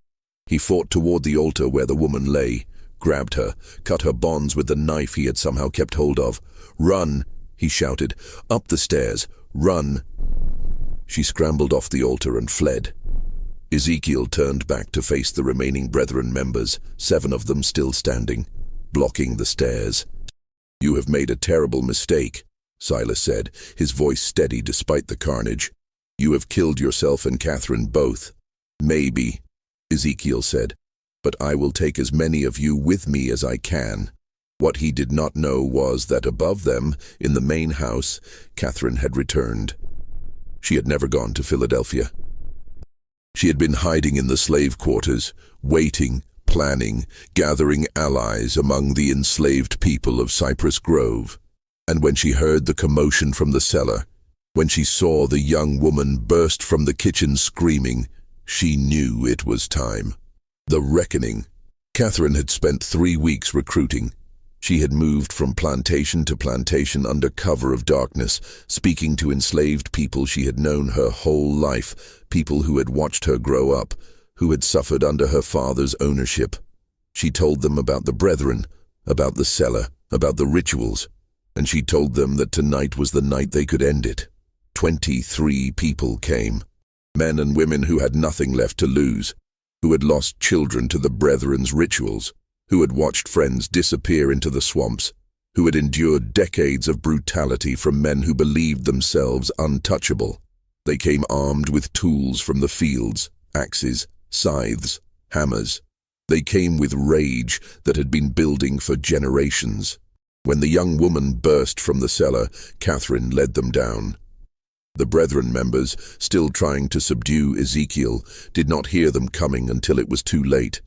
He fought toward the altar where the woman lay, grabbed her, cut her bonds with the knife he had somehow kept hold of. "Run!" he shouted. "Up the stairs! Run!" She scrambled off the altar and fled. Ezekiel turned back to face the remaining brethren members, 7 of them still standing, blocking the stairs. "You have made a terrible mistake," Silas said, his voice steady despite the carnage. "You have killed yourself and Catherine both." "Maybe," Ezekiel said, "but I will take as many of you with me as I can." What he did not know was that above them, in the main house, Catherine had returned. She had never gone to Philadelphia. She had been hiding in the slave quarters, waiting, planning, gathering allies among the enslaved people of Cypress Grove. And when she heard the commotion from the cellar, when she saw the young woman burst from the kitchen screaming, she knew it was time. The reckoning. Catherine had spent 3 weeks recruiting. She had moved from plantation to plantation under cover of darkness, speaking to enslaved people she had known her whole life, people who had watched her grow up, who had suffered under her father's ownership. She told them about the brethren, about the cellar, about the rituals, and she told them that tonight was the night they could end it. 23 people came. Men and women who had nothing left to lose, who had lost children to the brethren's rituals, who had watched friends disappear into the swamps, who had endured decades of brutality from men who believed themselves untouchable. They came armed with tools from the fields, axes, scythes, hammers. They came with rage that had been building for generations. When the young woman burst from the cellar, Catherine led them down. The brethren members, still trying to subdue Ezekiel, did not hear them coming until it was too late.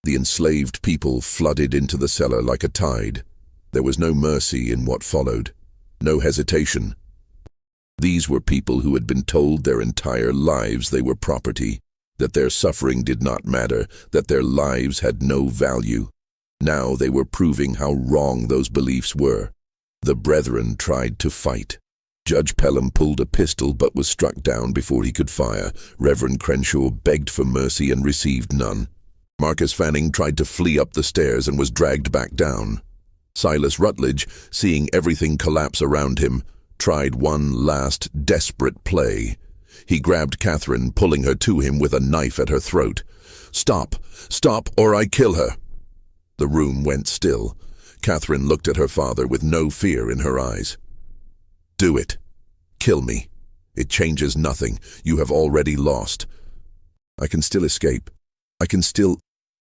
The enslaved people flooded into the cellar like a tide. There was no mercy in what followed, no hesitation. These were people who had been told their entire lives they were property, that their suffering did not matter, that their lives had no value. Now they were proving how wrong those beliefs were. The brethren tried to fight. Judge Pelham pulled a pistol but was struck down before he could fire. Reverend Crenshaw begged for mercy and received none. Marcus Fanning tried to flee up the stairs and was dragged back down. Silas Rutledge, seeing everything collapse around him, tried one last desperate play. He grabbed Catherine, pulling her to him with a knife at her throat. "Stop! Stop, or I kill her!" The room went still. Catherine looked at her father with no fear in her eyes. "Do it. Kill me. It changes nothing. You have already lost. I can still escape.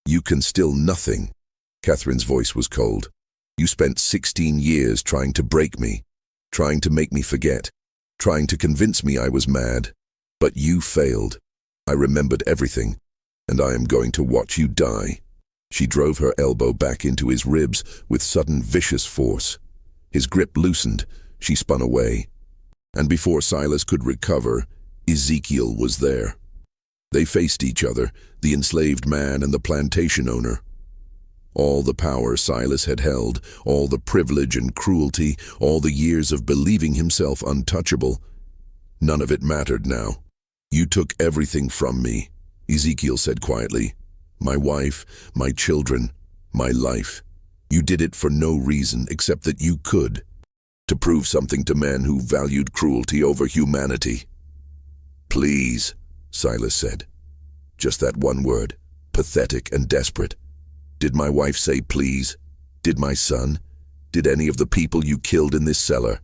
You can still nothing." Catherine's voice was cold. "You spent 16 years trying to break me, trying to make me forget, trying to convince me I was mad. But you failed. I remembered everything, and I am going to watch you die." She drove her elbow back into his ribs with sudden vicious force. His grip loosened. She spun away. And before Silas could recover, Ezekiel was there. They faced each other, the enslaved man and the plantation owner. All the power Silas had held, all the privilege and cruelty, all the years of believing himself untouchable, none of it mattered now. "You took everything from me," Ezekiel said quietly. "My wife, my children, my life. You did it for no reason except that you could, to prove something to men who valued cruelty over humanity." "Please," Silas said. Just that one word, pathetic and desperate. "Did my wife say please? Did my son? Did any of the people you killed in this cellar?"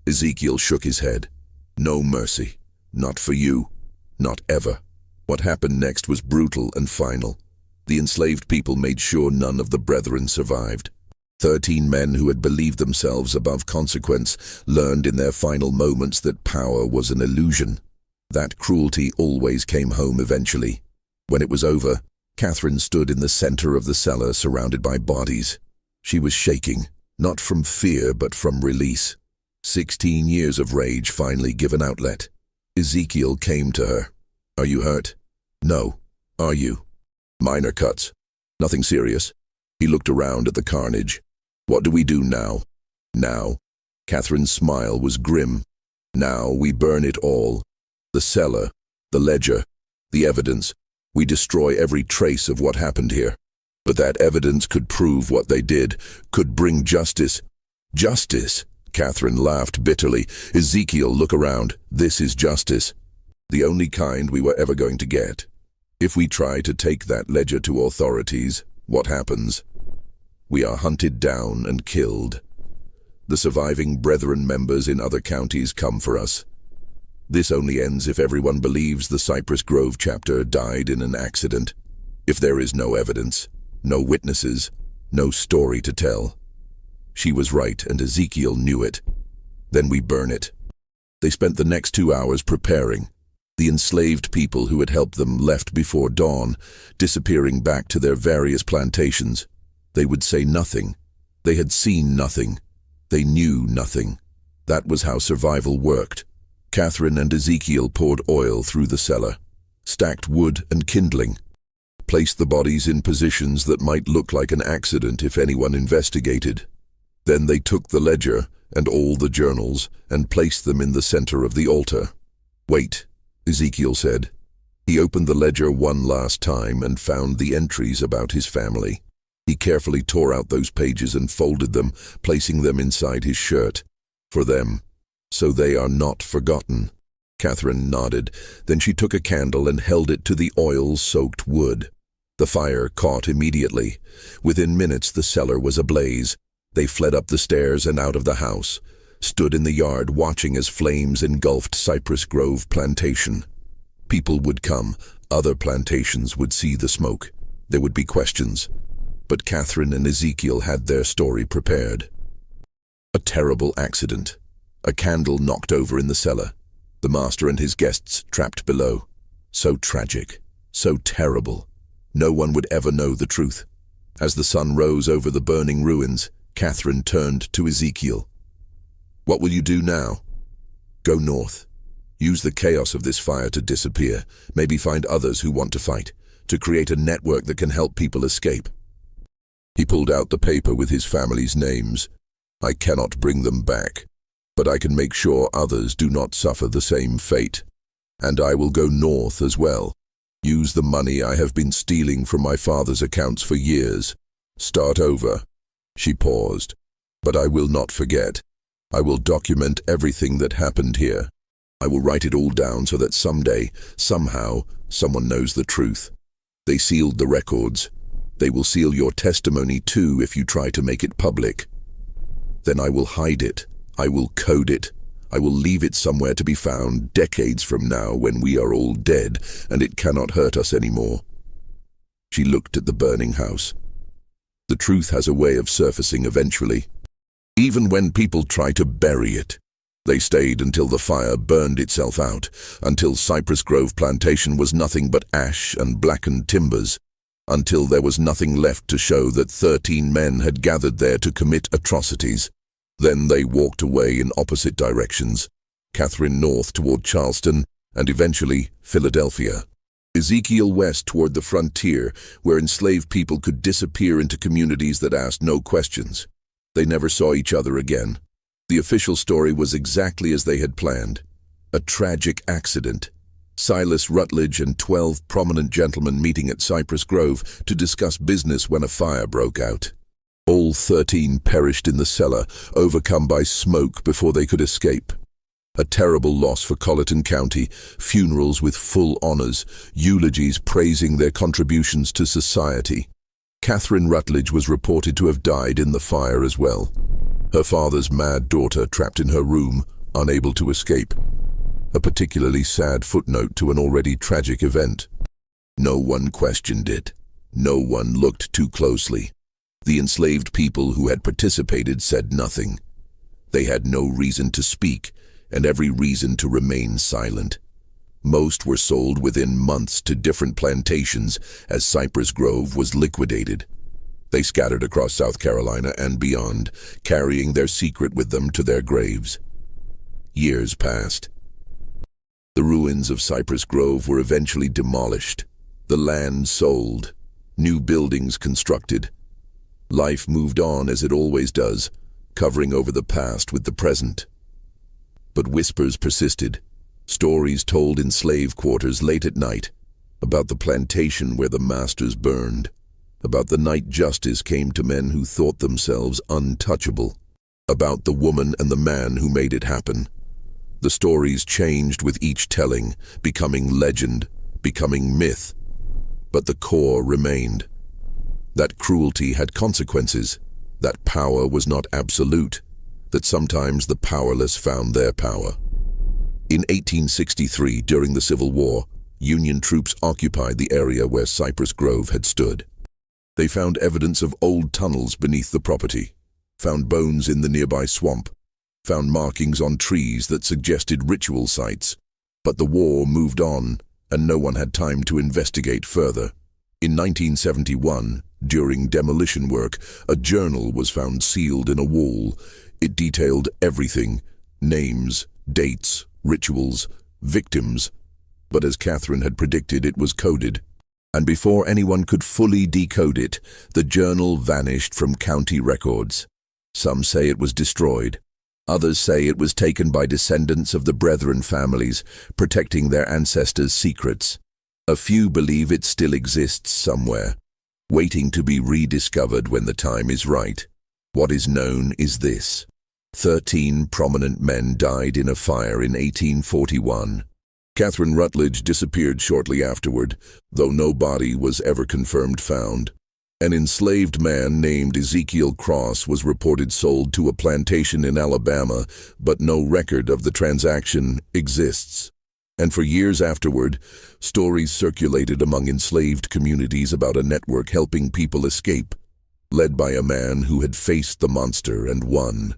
Ezekiel shook his head. "No mercy. Not for you. Not ever." What happened next was brutal and final. The enslaved people made sure none of the brethren survived. 13 men who had believed themselves above consequence learned in their final moments that power was an illusion. That cruelty always came home eventually. When it was over, Catherine stood in the center of the cellar, surrounded by bodies. She was shaking, not from fear but from release. 16 years of rage finally given outlet. Ezekiel came to her. "Are you hurt?" "No. Are you?" "Minor cuts. Nothing serious." He looked around at the carnage. "What do we do now?" "Now." Catherine's smile was grim. "Now we burn it all. The cellar, the ledger, the evidence. We destroy every trace of what happened here. But that evidence could prove what they did, could bring justice." "Justice?" Catherine laughed bitterly. "Ezekiel, look around. This is justice. The only kind we were ever going to get. If we try to take that ledger to authorities, what happens? We are hunted down and killed. The surviving Brethren members in other counties come for us. This only ends if everyone believes the Cypress Grove chapter died in an accident. If there is no evidence, no witnesses, no story to tell." She was right, and Ezekiel knew it. "Then we burn it." They spent the next 2 hours preparing. The enslaved people who had helped them left before dawn, disappearing back to their various plantations. They would say nothing. They had seen nothing. They knew nothing. That was how survival worked. Catherine and Ezekiel poured oil through the cellar, stacked wood and kindling, placed the bodies in positions that might look like an accident if anyone investigated. Then they took the ledger and all the journals and placed them in the center of the altar. "Wait," Ezekiel said. He opened the ledger one last time and found the entries about his family. He carefully tore out those pages and folded them, placing them inside his shirt. "For them. So they are not forgotten." Catherine nodded. Then she took a candle and held it to the oil-soaked wood. The fire caught immediately. Within minutes the cellar was ablaze. They fled up the stairs and out of the house, stood in the yard watching as flames engulfed Cypress Grove Plantation. People would come. Other plantations would see the smoke. There would be questions. But Catherine and Ezekiel had their story prepared. A terrible accident. A candle knocked over in the cellar. The master and his guests trapped below. So tragic. So terrible. No one would ever know the truth. As the sun rose over the burning ruins, Catherine turned to Ezekiel. "What will you do now?" "Go north. Use the chaos of this fire to disappear. Maybe find others who want to fight. To create a network that can help people escape." He pulled out the paper with his family's names. "I cannot bring them back, but I can make sure others do not suffer the same fate. And I will go north as well. Use the money I have been stealing from my father's accounts for years. Start over." She paused. "But I will not forget. I will document everything that happened here. I will write it all down so that someday, somehow, someone knows the truth. They sealed the records. They will seal your testimony too if you try to make it public. Then I will hide it. I will code it. I will leave it somewhere to be found decades from now when we are all dead and it cannot hurt us anymore." She looked at the burning house. The truth has a way of surfacing eventually. Even when people try to bury it. They stayed until the fire burned itself out, until Cypress Grove Plantation was nothing but ash and blackened timbers, until there was nothing left to show that 13 men had gathered there to commit atrocities. Then they walked away in opposite directions, Catherine north toward Charleston, and eventually Philadelphia. Ezekiel west toward the frontier, where enslaved people could disappear into communities that asked no questions. They never saw each other again. The official story was exactly as they had planned. A tragic accident. Silas Rutledge and 12 prominent gentlemen meeting at Cypress Grove to discuss business when a fire broke out. All 13 perished in the cellar, overcome by smoke before they could escape. A terrible loss for Colleton County, funerals with full honors, eulogies praising their contributions to society. Catherine Rutledge was reported to have died in the fire as well. Her father's mad daughter trapped in her room, unable to escape. A particularly sad footnote to an already tragic event. No one questioned it. No one looked too closely. The enslaved people who had participated said nothing. They had no reason to speak, and every reason to remain silent. Most were sold within months to different plantations as Cypress Grove was liquidated. They scattered across South Carolina and beyond, carrying their secret with them to their graves. Years passed. The ruins of Cypress Grove were eventually demolished, the land sold, new buildings constructed. Life moved on as it always does, covering over the past with the present. But whispers persisted, stories told in slave quarters late at night, about the plantation where the masters burned, about the night justice came to men who thought themselves untouchable, about the woman and the man who made it happen. The stories changed with each telling, becoming legend, becoming myth, but the core remained. That cruelty had consequences, that power was not absolute, that sometimes the powerless found their power. In 1863, during the Civil War, Union troops occupied the area where Cypress Grove had stood. They found evidence of old tunnels beneath the property, found bones in the nearby swamp, found markings on trees that suggested ritual sites. But the war moved on, and no one had time to investigate further. In 1971, during demolition work, a journal was found sealed in a wall. It detailed everything: names, dates, rituals, victims. But as Catherine had predicted, it was coded. And before anyone could fully decode it, the journal vanished from county records. Some say it was destroyed. Others say it was taken by descendants of the Brethren families, protecting their ancestors' secrets. A few believe it still exists somewhere, waiting to be rediscovered when the time is right. What is known is this: 13 prominent men died in a fire in 1841. Catherine Rutledge disappeared shortly afterward, though no body was ever confirmed found. An enslaved man named Ezekiel Cross was reported sold to a plantation in Alabama, but no record of the transaction exists. And for years afterward, stories circulated among enslaved communities about a network helping people escape, led by a man who had faced the monster and won.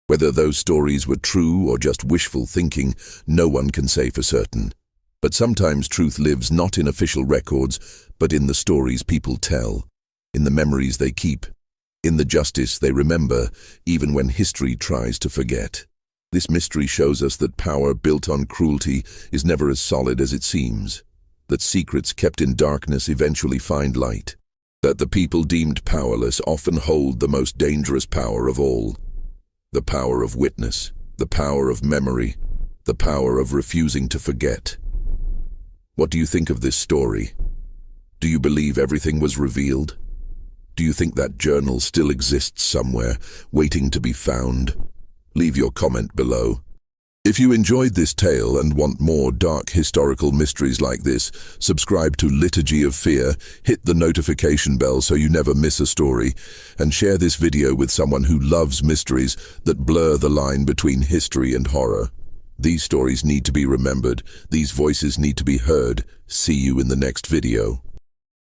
Whether those stories were true or just wishful thinking, no one can say for certain. But sometimes truth lives not in official records, but in the stories people tell, in the memories they keep, in the justice they remember, even when history tries to forget. This mystery shows us that power built on cruelty is never as solid as it seems, that secrets kept in darkness eventually find light, that the people deemed powerless often hold the most dangerous power of all: the power of witness, the power of memory, the power of refusing to forget. What do you think of this story? Do you believe everything was revealed? Do you think that journal still exists somewhere, waiting to be found? Leave your comment below. If you enjoyed this tale and want more dark historical mysteries like this, subscribe to Liturgy of Fear, hit the notification bell so you never miss a story, and share this video with someone who loves mysteries that blur the line between history and horror. These stories need to be remembered. These voices need to be heard. See you in the next video.